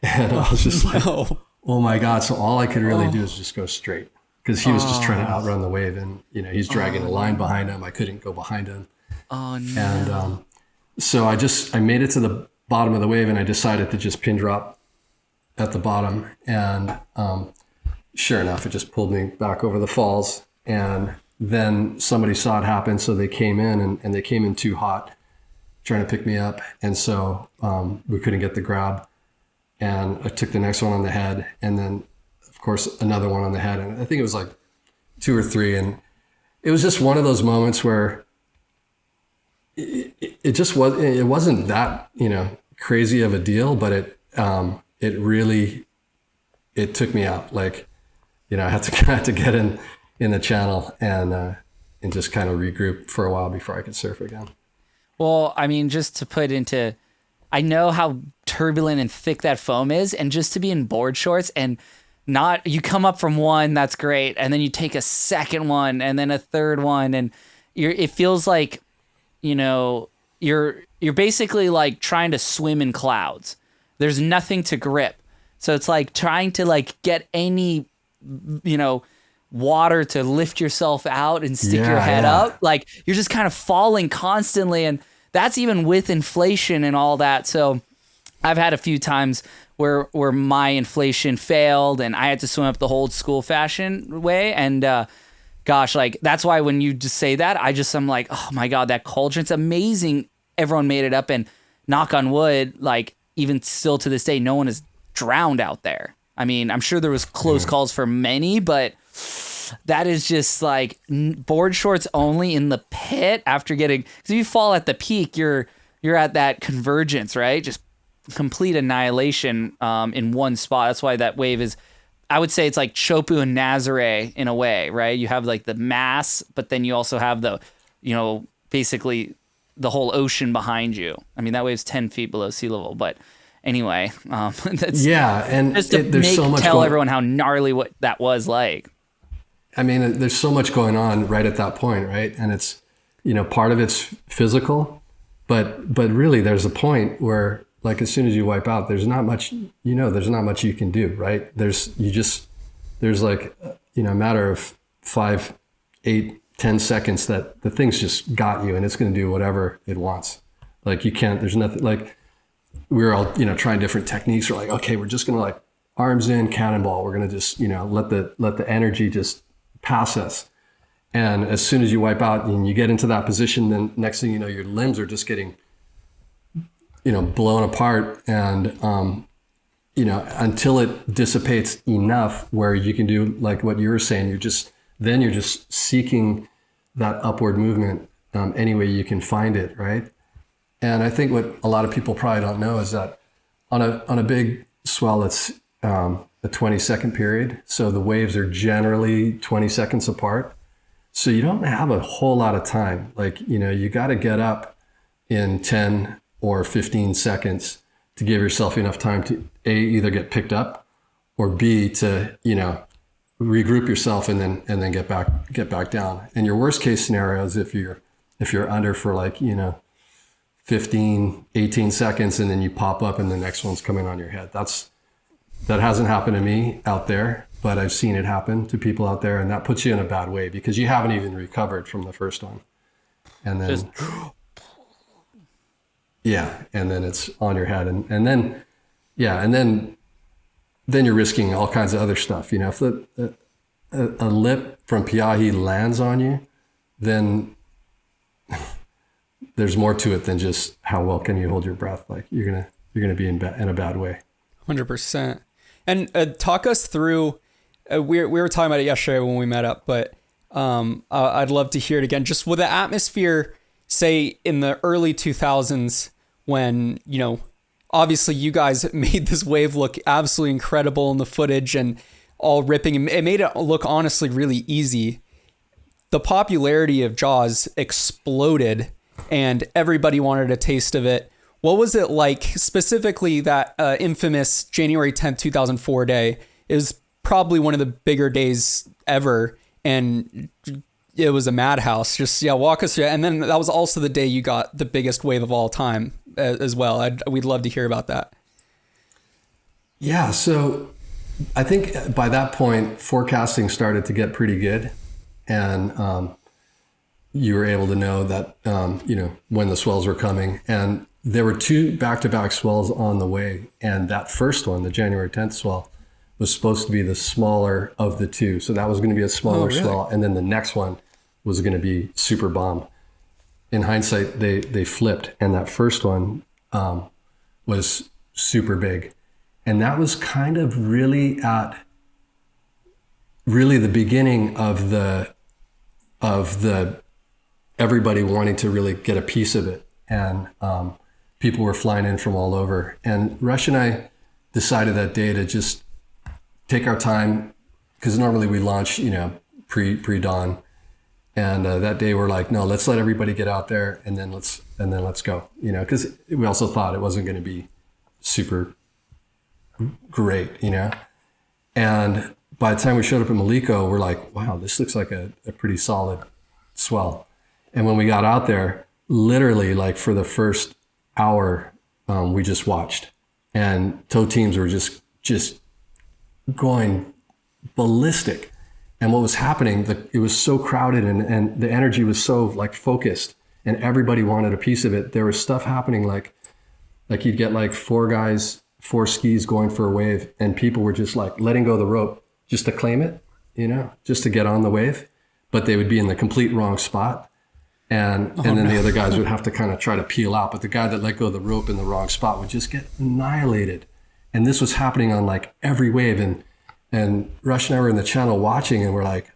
And I was just like, oh my God. So all I could really do is just go straight because he was just trying to outrun the wave, and he's dragging a line behind him. I couldn't go behind him. Oh no. And so I made it to the bottom of the wave, and I decided to just pin drop at the bottom. And sure enough, it just pulled me back over the falls. And then somebody saw it happen, so they came in, and they came in too hot trying to pick me up. And so we couldn't get the grab. And I took the next one on the head, and then, of course, another one on the head. And I think it was like 2 or 3. And it was just one of those moments where it wasn't that, crazy of a deal, but it really took me out. Like, I had to get in the channel and just kind of regroup for a while before I could surf again. Well, I mean, just to put into, I know how turbulent and thick that foam is, and just to be in board shorts and you come up from one, that's great, and then you take a second one and then a third one, and it feels like, you're basically like trying to swim in clouds. There's nothing to grip. So it's like trying to like get any, water to lift yourself out and stick your head up. Like you're just kind of falling constantly. And that's even with inflation and all that. So I've had a few times where my inflation failed and I had to swim up the old school fashion way. And gosh, like that's why when you just say that, I'm like, oh my God, that cauldron's amazing. Everyone made it up, and knock on wood, like even still to this day, no one is drowned out there. I mean, I'm sure there was close calls for many, but that is just like board shorts only in the pit after getting, because if you fall at the peak, you're at that convergence, right? Just complete annihilation in one spot. That's why that wave is, I would say it's like Chopu and Nazare in a way, right? You have like the mass, but then you also have the, basically the whole ocean behind you. I mean, that wave's 10 feet below sea level, but anyway, that's and just to there's so much tell everyone how gnarly what that was like. I mean, there's so much going on right at that point, right? And it's, part of it's physical, but really there's a point where, like, as soon as you wipe out, there's not much, there's not much you can do, right? There's like, a matter of 5, 8, 10 seconds that the thing's just got you and it's going to do whatever it wants. Like you can't, there's nothing, like we're all, trying different techniques. We're like, okay, we're just going to like arms in, cannonball. We're going to just, let the energy just pass us. And as soon as you wipe out and you get into that position, then next thing you know, your limbs are just getting, blown apart. And, until it dissipates enough where you can do like what you were saying, you're just seeking that upward movement any way you can find it, right? And I think what a lot of people probably don't know is that on a big swell, it's a 20-second period. So the waves are generally 20 seconds apart. So you don't have a whole lot of time. Like, you got to get up in 10 or 15 seconds to give yourself enough time to A, either get picked up, or B, to, regroup yourself and then get back down. And your worst case scenario is if you're under for like, 15, 18 seconds and then you pop up and the next one's coming on your head. That hasn't happened to me out there, but I've seen it happen to people out there, and that puts you in a bad way because you haven't even recovered from the first one. And then just... and then it's on your head and then you're risking all kinds of other stuff. If a lip from Piahi lands on you, then there's more to it than just how well can you hold your breath. Like you're gonna be in a bad way. 100%. And talk us through. We were talking about it yesterday when we met up, but I'd love to hear it again. Just with the atmosphere, say in the early 2000s, when obviously you guys made this wave look absolutely incredible in the footage and all ripping. It made it look honestly really easy. The popularity of Jaws exploded and everybody wanted a taste of it. What was it like specifically that infamous January 10th, 2004 day? It was probably one of the bigger days ever. And it was a madhouse. Just, walk us through it. And then that was also the day you got the biggest wave of all time as well. We'd love to hear about that. Yeah. So I think by that point, forecasting started to get pretty good. And you were able to know that, when the swells were coming. And there were 2 back-to-back swells on the way. And that first one, the January 10th swell, was supposed to be the smaller of the 2. So that was going to be a smaller swell. And then the next one was going to be super bomb. In hindsight, they flipped. And that first one was super big. And that was kind of really the beginning of the everybody wanting to really get a piece of it. And people were flying in from all over. And Rush and I decided that day to just take our time, because normally we launch, pre-dawn. And that day we're like, no, let's let everybody get out there and then let's go, because we also thought it wasn't going to be super great, And by the time we showed up in Maliko, we're like, wow, this looks like a pretty solid swell. And when we got out there, literally like for the first hour, we just watched, and tow teams were just going ballistic. And what was happening, it was so crowded and the energy was so like focused and everybody wanted a piece of it. There was stuff happening like you'd get like 4 guys, 4 skis going for a wave and people were just like letting go of the rope just to claim it, just to get on the wave, but they would be in the complete wrong spot. And then the other guys would have to kind of try to peel out. But the guy that let go of the rope in the wrong spot would just get annihilated. And this was happening on like every wave. And Rush and I were in the channel watching and we're like,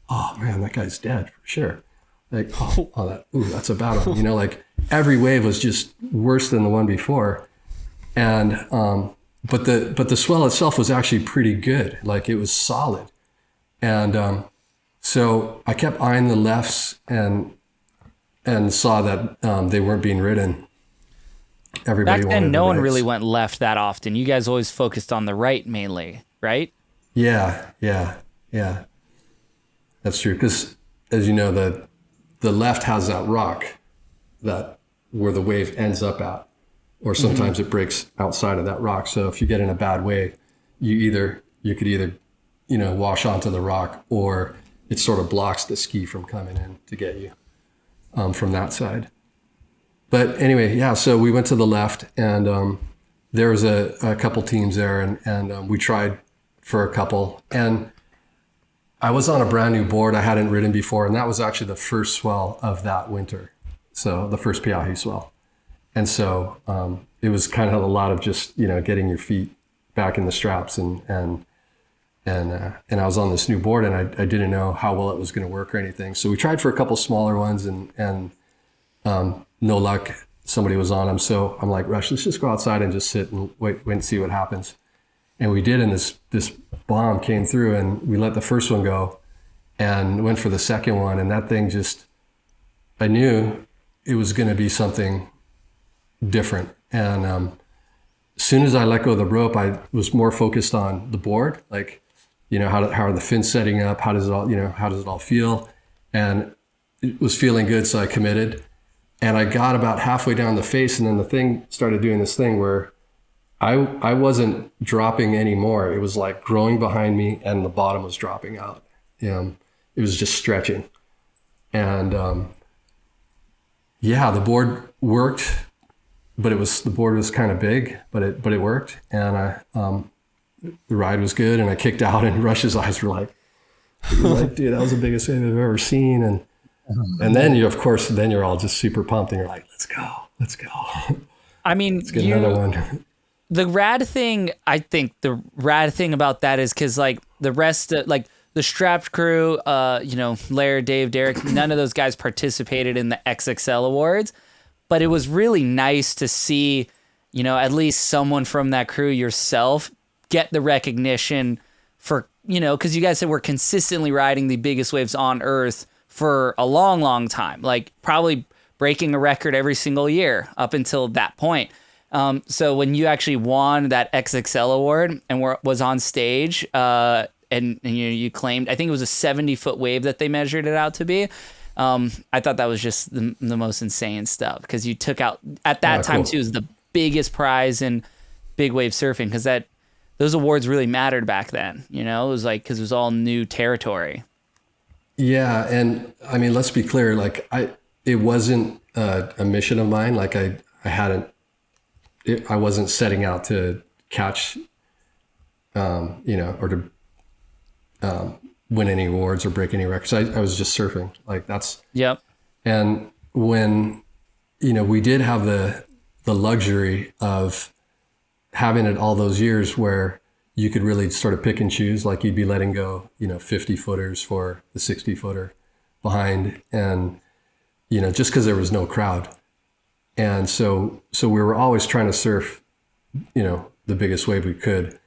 oh man, that guy's dead for sure. Like, that's a bad one. Like every wave was just worse than the one before. And, but the swell itself was actually pretty good. Like it was solid. And, so I kept eyeing the lefts and saw that they weren't being ridden. Everybody back wanted then, no the one rights. really went left that often. You guys always focused on the right mainly, right? Yeah. That's true. Because as you know, the left has that rock that where the wave ends up at, or sometimes it breaks outside of that rock. So if you get in a bad wave, you could either wash onto the rock, or it sort of blocks the ski from coming in to get you. From that side. But anyway, yeah, so we went to the left and there was a couple teams there and we tried for a couple. And I was on a brand new board I hadn't ridden before, and that was actually the first swell of that winter. So the first Piahi swell. And so it was kind of a lot of just, getting your feet back in the straps and I was on this new board and I didn't know how well it was going to work or anything. So we tried for a couple smaller ones and no luck. Somebody was on them. So I'm like, Rush, let's just go outside and just sit and wait and see what happens. And we did. And this bomb came through and we let the first one go and went for the second one. And that thing I knew it was going to be something different. And as soon as I let go of the rope, I was more focused on the board. Like, how are the fins setting up? How does it all feel? And it was feeling good. So I committed and I got about halfway down the face. And then the thing started doing this thing where I wasn't dropping anymore. It was like growing behind me and the bottom was dropping out. It was just stretching. And the board worked, but the board was kind of big, but it worked. And the ride was good, and I kicked out, and Rush's eyes were like, dude, that was the biggest wave I've ever seen. And then you're all just super pumped, and you're like, let's go. I mean, let's get another one. The rad thing about that is because like the rest of like the strapped crew, Lair, Dave, Derek, none of those guys participated in the XXL awards, but it was really nice to see, at least someone from that crew, yourself, get the recognition for, because you guys said we're consistently riding the biggest waves on Earth for a long, long time, like probably breaking a record every single year up until that point. So when you actually won that XXL award and was on stage, and you claimed, I think it was a 70-foot wave that they measured it out to be. I thought that was just the most insane stuff because you took out at that time too, was the biggest prize in big wave surfing because those awards really mattered back then. It was like because it was all new territory. Yeah, and I mean, let's be clear. Like it wasn't a mission of mine. Like I wasn't setting out to catch, or to win any awards or break any records. I was just surfing. Like that's. Yep. And when, we did have the luxury of having it all those years where you could really sort of pick and choose, like you'd be letting go, 50 footers for the 60 footer behind. And, just cause there was no crowd. And so we were always trying to surf, the biggest wave we could.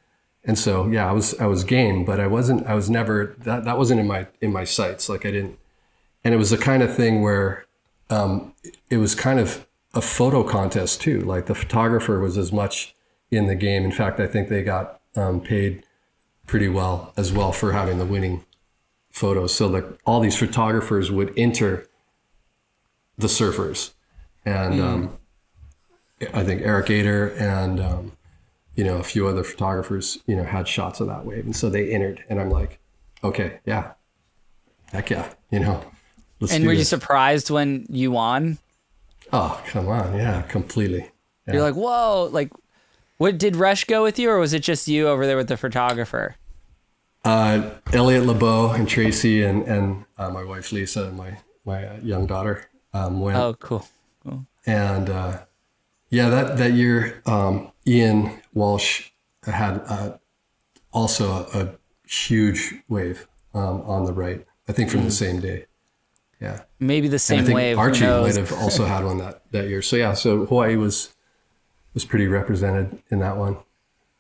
And so, yeah, I was game, but I was never, that wasn't in my sights. Like I didn't, and it was the kind of thing where, it was kind of a photo contest too. Like the photographer was as much in the game. In fact, I think they got, paid pretty well as well for having the winning photos. So like all these photographers would enter the surfers. And I think Eric Ader and, a few other photographers, had shots of that wave. And so they entered and I'm like, okay, yeah, heck yeah, you know. Let's And do were you this. surprised when you won? Oh, come on. Yeah, completely. Yeah. You're like, whoa, like, what did Rush go with you, or was it just you over there with the photographer? Elliot LeBeau and Tracy and my wife Lisa and my young daughter went. Oh, cool. And yeah, that year, Ian Walsh had also a huge wave on the right. I think from the same day. Yeah. Maybe the And same I think wave. who Archie knows? might have also had one that year. So yeah, so Hawaii was pretty represented in that one.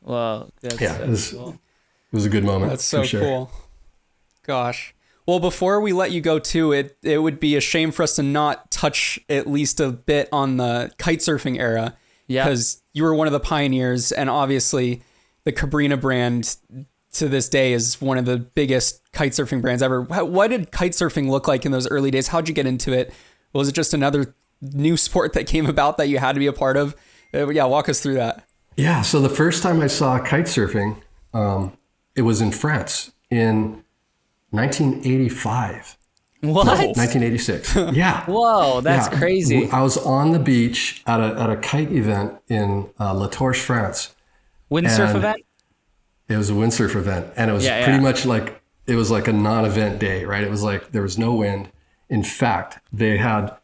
Well, that's Yeah, it was, cool. it was a good moment. That's so for sure. cool. Gosh. Well, before we let you go too, it would be a shame for us to not touch at least a bit on the kite surfing era. Yeah. Because you were one of the pioneers, and obviously the CABRINHA brand to this day is one of the biggest kite surfing brands ever. What did kite surfing look like in those early days? How'd you get into it? Was it just another new sport that came about that you had to be a part of? Yeah, walk us through that. Yeah, so the first time I saw kite surfing, it was in France in 1985. What? 1986. Yeah. Whoa, that's Yeah. crazy. I was on the beach at a kite event in La Torche, France. Windsurf and- event? It was a windsurf event, and it was Yeah, pretty yeah. much like it was like a non-event day, right? It was like there was no wind. In fact, they had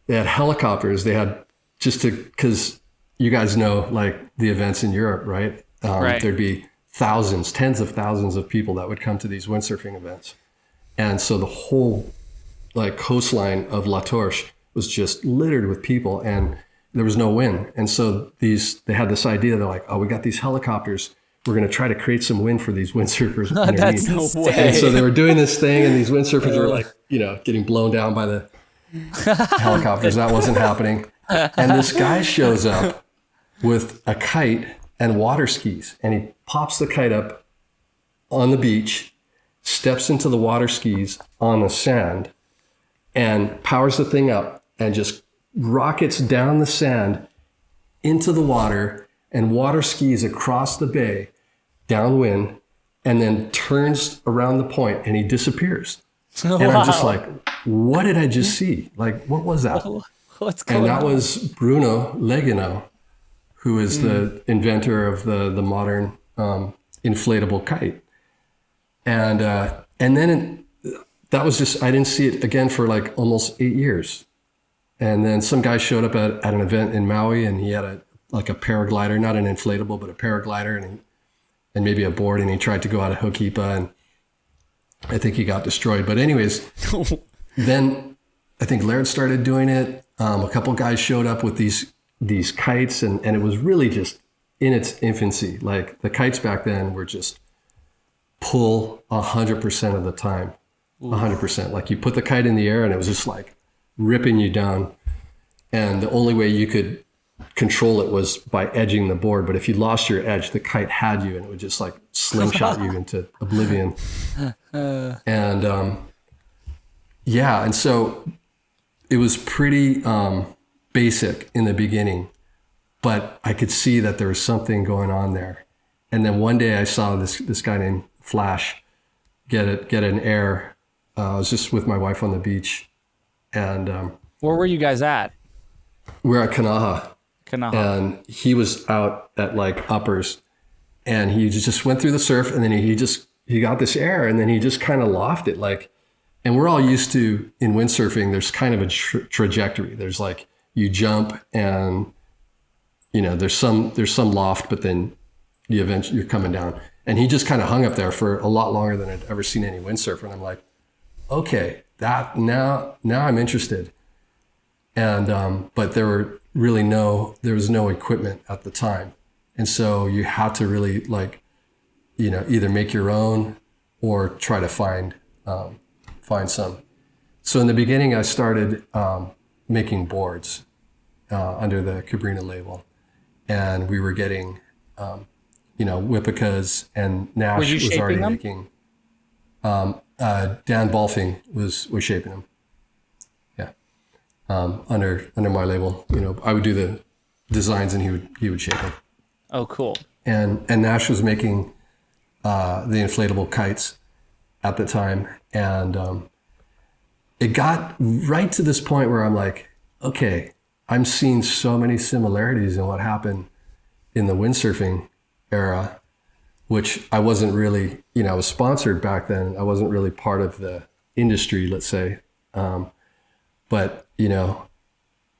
helicopters. They had because you guys know like the events in Europe, right? Right. There'd be thousands, tens of thousands of people that would come to these windsurfing events, and so the whole like coastline of La Torche was just littered with people, and there was no wind. And so they had this idea. They're like, oh, we got these helicopters. We're going to try to create some wind for these windsurfers underneath. That's No way. And so they were doing this thing, and these windsurfers were like, getting blown down by the helicopters. That wasn't happening. And this guy shows up with a kite and water skis, and he pops the kite up on the beach, steps into the water skis on the sand, and powers the thing up and just rockets down the sand into the water and water skis across the bay downwind, and then turns around the point and he disappears. And I'm just like, what did I just see? Like, what was that? What's going And that on? was Bruno Legeno, who is the inventor of the modern inflatable kite. And then that was just, I didn't see it again for like almost 8 years. And then some guy showed up at an event in Maui, and he had a paraglider, not an inflatable, but a paraglider, and maybe a board, and he tried to go out of Hokipa, and I think he got destroyed. But anyways, then I think Laird started doing it. A couple guys showed up with these kites, and it was really just in its infancy. Like the kites back then were just pull 100% of the time, 100%. Like you put the kite in the air, and it was just like ripping you down. And the only way you could control it was by edging the board. But if you lost your edge, the kite had you, and it would just like slingshot you into oblivion. And yeah, and so it was pretty basic in the beginning, but I could see that there was something going on there. And then one day I saw this guy named Flash get an air. I was just with my wife on the beach, and Where were you guys at? we're at Kanaha. Kanaha. And he was out at like uppers, and he just went through the surf, and then he got this air, and then he just kind of lofted like, and we're all used to in windsurfing, there's kind of a trajectory. There's like, you jump and there's some loft, but then you're coming down. And he just kind of hung up there for a lot longer than I'd ever seen any windsurfer. And I'm like, okay, that now I'm interested. And, but there was no equipment at the time. And so you had to really like, either make your own or try to find some. So in the beginning, I started making boards under the CABRINHA label, and we were getting, Wipeouts, and Nash Were you was shaping already them? making. Dan Balfing was shaping them. Yeah, under my label. I would do the designs, and he would shape them. Oh, cool. And Nash was making the inflatable kites. at the time. And it got right to this point where I'm like, okay, I'm seeing so many similarities in what happened in the windsurfing era, which I wasn't really, I was sponsored back then. I wasn't really part of the industry, let's say. But,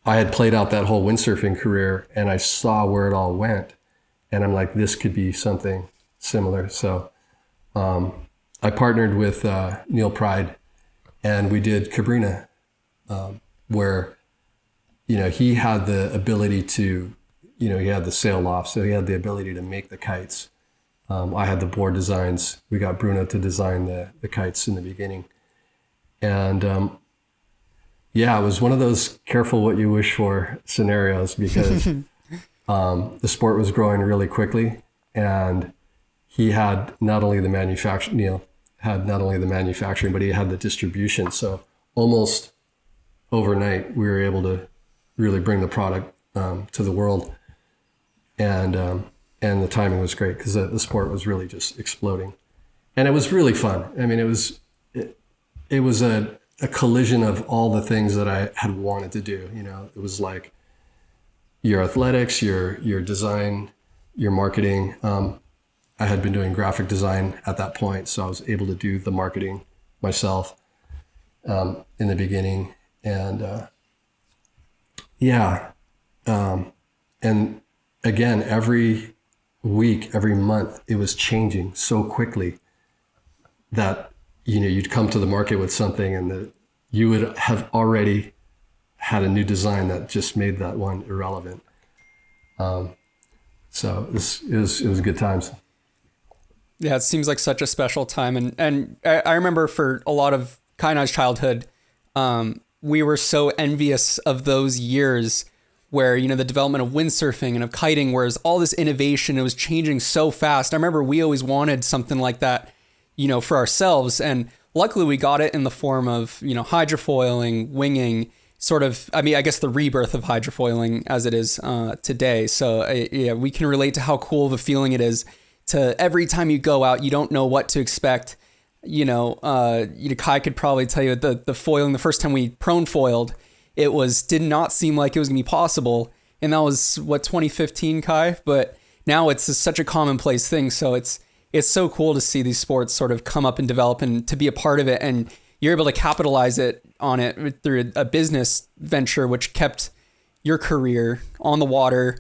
I had played out that whole windsurfing career and I saw where it all went. And I'm like, this could be something similar. So I partnered with Neil Pride and we did CABRINHA, where, he had the ability to, he had the sail loft, so he had the ability to make the kites. I had the board designs. We got Bruno to design the kites in the beginning. And it was one of those careful what you wish for scenarios because the sport was growing really quickly. And he had not only the manufacturing, Neil had not only the manufacturing, but he had the distribution. So almost overnight, we were able to really bring the product to the world. And the timing was great because the sport was really just exploding. And it was really fun. I mean, it was a collision of all the things that I had wanted to do. It was like your athletics, your design, your marketing. I had been doing graphic design at that point, so I was able to do the marketing myself in the beginning. And and again, every week, every month, it was changing so quickly that, you'd come to the market with something and you would have already had a new design that just made that one irrelevant. So it was good times. Yeah, it seems like such a special time. And I remember for a lot of Kai and I's childhood, we were so envious of those years where, the development of windsurfing and of kiting, whereas all this innovation, it was changing so fast. I remember we always wanted something like that, for ourselves. And luckily we got it in the form of, hydrofoiling, winging, sort of, I guess the rebirth of hydrofoiling as it is today. So we can relate to how cool of a feeling it is to every time you go out, you don't know what to expect. Kai could probably tell you the foiling, the first time we prone foiled, did not seem like it was gonna be possible. And that was 2015, Kai, but now it's such a commonplace thing. So it's so cool to see these sports sort of come up and develop and to be a part of it. And you're able to capitalize on it through a business venture, which kept your career on the water,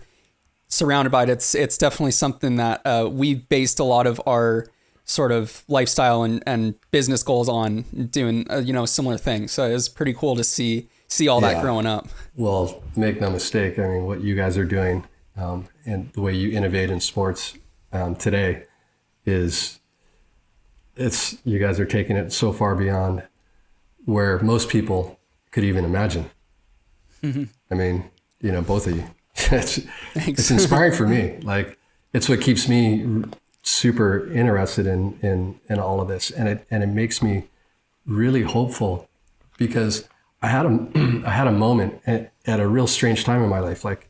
surrounded by it. It's definitely something that we based a lot of our sort of lifestyle and business goals on, doing a similar thing. So it was pretty cool to see all that growing up. Well, make no mistake. I mean, what you guys are doing and the way you innovate in sports today you guys are taking it so far beyond where most people could even imagine. Mm-hmm. I mean, both of you. It's inspiring for me. Like, it's what keeps me super interested in all of this, and it makes me really hopeful because I had a moment at a real strange time in my life. Like,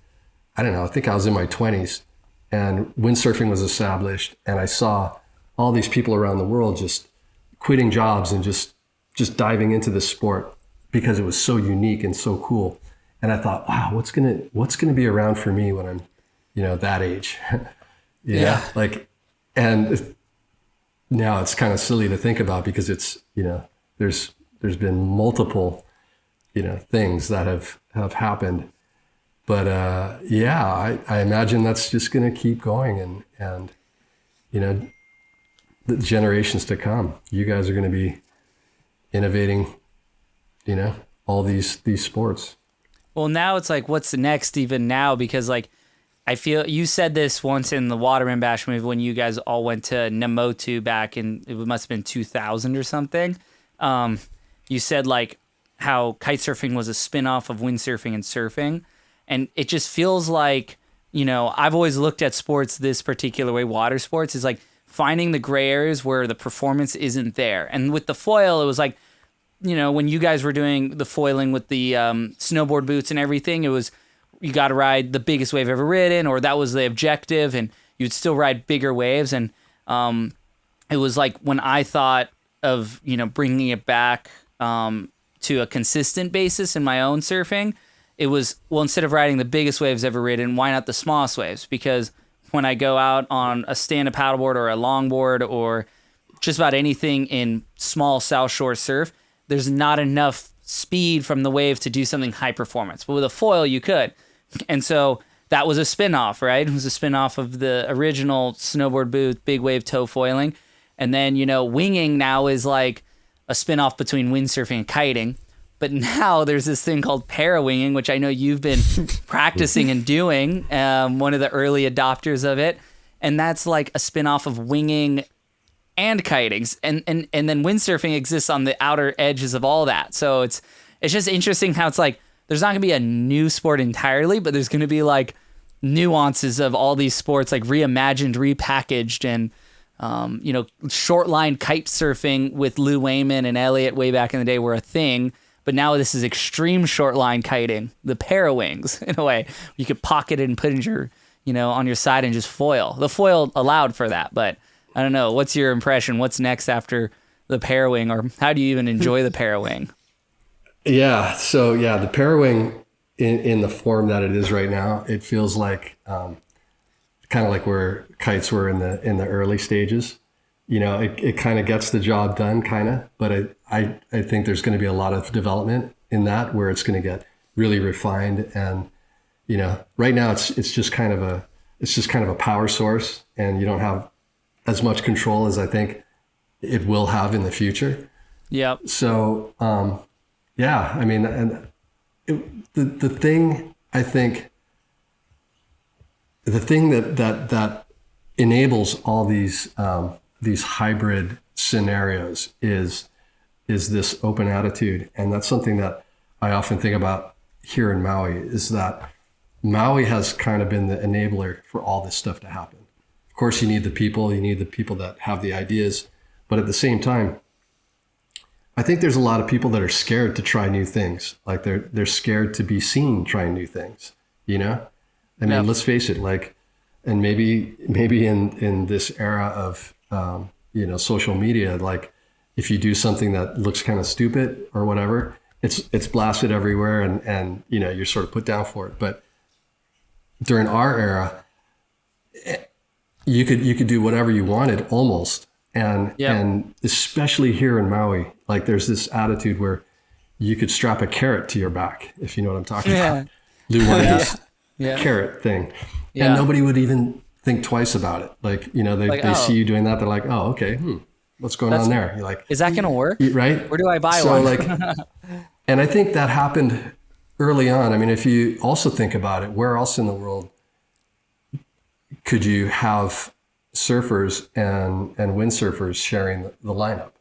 I don't know, I think I was in my 20s and windsurfing was established, and I saw all these people around the world just quitting jobs and just diving into this sport because it was so unique and so cool. And I thought, wow, what's gonna be around for me when I'm, that age? Yeah. And now it's kind of silly to think about because it's, there's been multiple, things that have happened. But I imagine that's just going to keep going, and the generations to come, you guys are going to be innovating, all these sports. Well, now it's like, what's the next even now? Because I feel you said this once in the Waterman Bash movie when you guys all went to Namotu back in, it must have been 2000 or something. You said how kite surfing was a spin-off of windsurfing and surfing. And it just feels like, I've always looked at sports this particular way, water sports, is like finding the gray areas where the performance isn't there. And with the foil, it was like, when you guys were doing the foiling with the snowboard boots and everything, it was, you got to ride the biggest wave ever ridden, or that was the objective, and you'd still ride bigger waves. And it was like when I thought of bringing it back to a consistent basis in my own surfing, it was, well, instead of riding the biggest waves ever ridden, why not the smallest waves? Because when I go out on a stand-up paddleboard or a longboard or just about anything in small South Shore surf, there's not enough speed from the wave to do something high performance. But with a foil, you could. And so that was a spin-off, right? It was a spin-off of the original snowboard booth, big wave toe foiling. And then, winging now is like a spin-off between windsurfing and kiting. But now there's this thing called para-winging, which I know you've been practicing and doing, one of the early adopters of it. And that's like a spin-off of winging and kiting. And then windsurfing exists on the outer edges of all that. So it's just interesting how it's like, there's not going to be a new sport entirely, but there's going to be like nuances of all these sports, like reimagined, repackaged, and short line kite surfing with Lou Wayman and Elliot way back in the day were a thing. But now this is extreme short line kiting, the para wings, in a way. You could pocket it and put it in your, on your side and just foil. The foil allowed for that, but I don't know. What's your impression? What's next after the para wing, or how do you even enjoy the para wing? Yeah. So yeah, the para wing in the form that it is right now, it feels like kind of like where kites were in the early stages. It kind of gets the job done, kind of, but I think there's going to be a lot of development in that where it's going to get really refined. And, right now it's just kind of a power source, and you don't have as much control as I think it will have in the future. Yeah. So, yeah, I mean, and the thing, I think, the thing that enables all these hybrid scenarios is this open attitude. And that's something that I often think about here in Maui, is that Maui has kind of been the enabler for all this stuff to happen. Of course, you need the people that have the ideas, but at the same time, I think there's a lot of people that are scared to try new things. Like they're scared to be seen trying new things, I mean, let's face it, like, and maybe in this era of, social media, like if you do something that looks kind of stupid or whatever, it's blasted everywhere and you're sort of put down for it. But during our era, you could do whatever you wanted almost. And especially here in Maui, like there's this attitude where you could strap a carrot to your back, if you know what I'm talking about. Lou wanted this carrot thing. Yeah. And nobody would even think twice about it. Like, they see you doing that. They're like, oh, okay. What's going on there? You're like, is that going to work? Right. Where do I buy one? Like, and I think that happened early on. I mean, if you also think about it, where else in the world could you have surfers and windsurfers sharing the lineup?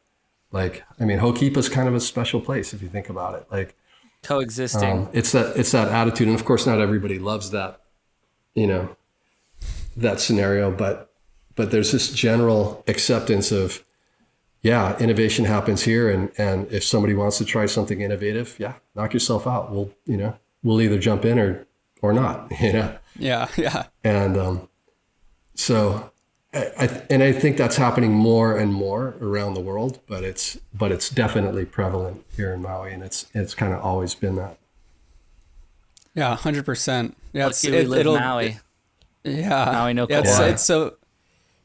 Like, I mean, Ho'okipa's kind of a special place if you think about it. Like, coexisting. It's that attitude, and of course, not everybody loves that, that scenario. But there's this general acceptance of, innovation happens here, and if somebody wants to try something innovative, knock yourself out. We'll either jump in or not. Yeah. And so. I think that's happening more and more around the world, but it's definitely prevalent here in Maui, and it's kind of always been that. Yeah, 100%. Yeah, it'll Maui. Maui no Kauai.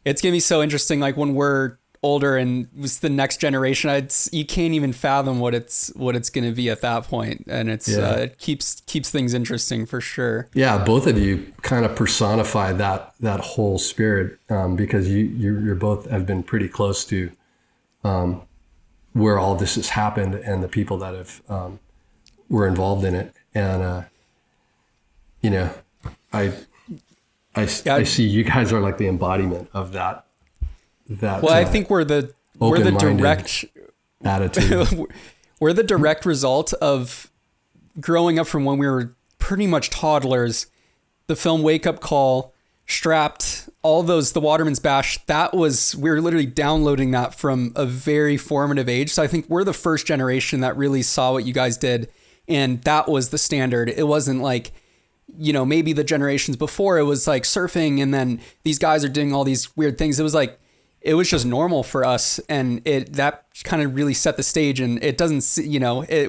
It's gonna be so interesting. Like when we're older and it's the next generation, you can't even fathom what it's gonna be at that point, and it keeps things interesting for sure. Yeah, both of you kind of personify that whole spirit, because you're both have been pretty close to where all this has happened and the people that have were involved in it, and I see you guys are like the embodiment of that. Well, I think we're the direct attitude. We're the direct result of growing up from when we were pretty much toddlers. The film Wake Up Call, Strapped, all those, the Waterman's Bash, we were literally downloading that from a very formative age. So I think we're the first generation that really saw what you guys did, and that was the standard. It wasn't like, maybe the generations before, it was like surfing and then these guys are doing all these weird things. It was like, it was just normal for us, and that kind of really set the stage. And it doesn't,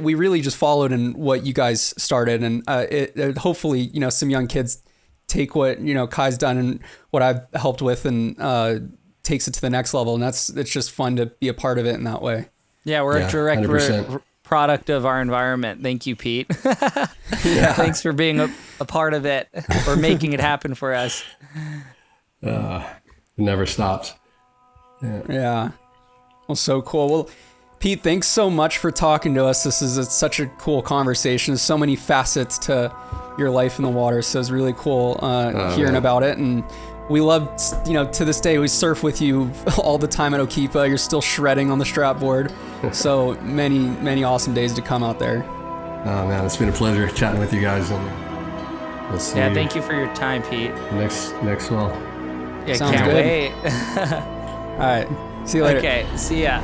we really just followed in what you guys started, and it hopefully, some young kids take what Kai's done and what I've helped with, and takes it to the next level. And it's just fun to be a part of it in that way. Yeah, we're a direct 100%. Product of our environment. Thank you, Pete. Thanks for being a part of it, or making it happen for us. It never stops. Yeah. Well, so cool. Well, Pete, thanks so much for talking to us. This is such a cool conversation. There's so many facets to your life in the water. So it's really cool hearing about it. And we love, to this day, we surf with you all the time at Okipa. You're still shredding on the strap board. So many, many awesome days to come out there. Oh, man, it's been a pleasure chatting with you guys. And we'll see you. Thank you for your time, Pete. Next Swell. Yeah, Sounds can't good. wait. All right. See you later. Okay, see ya.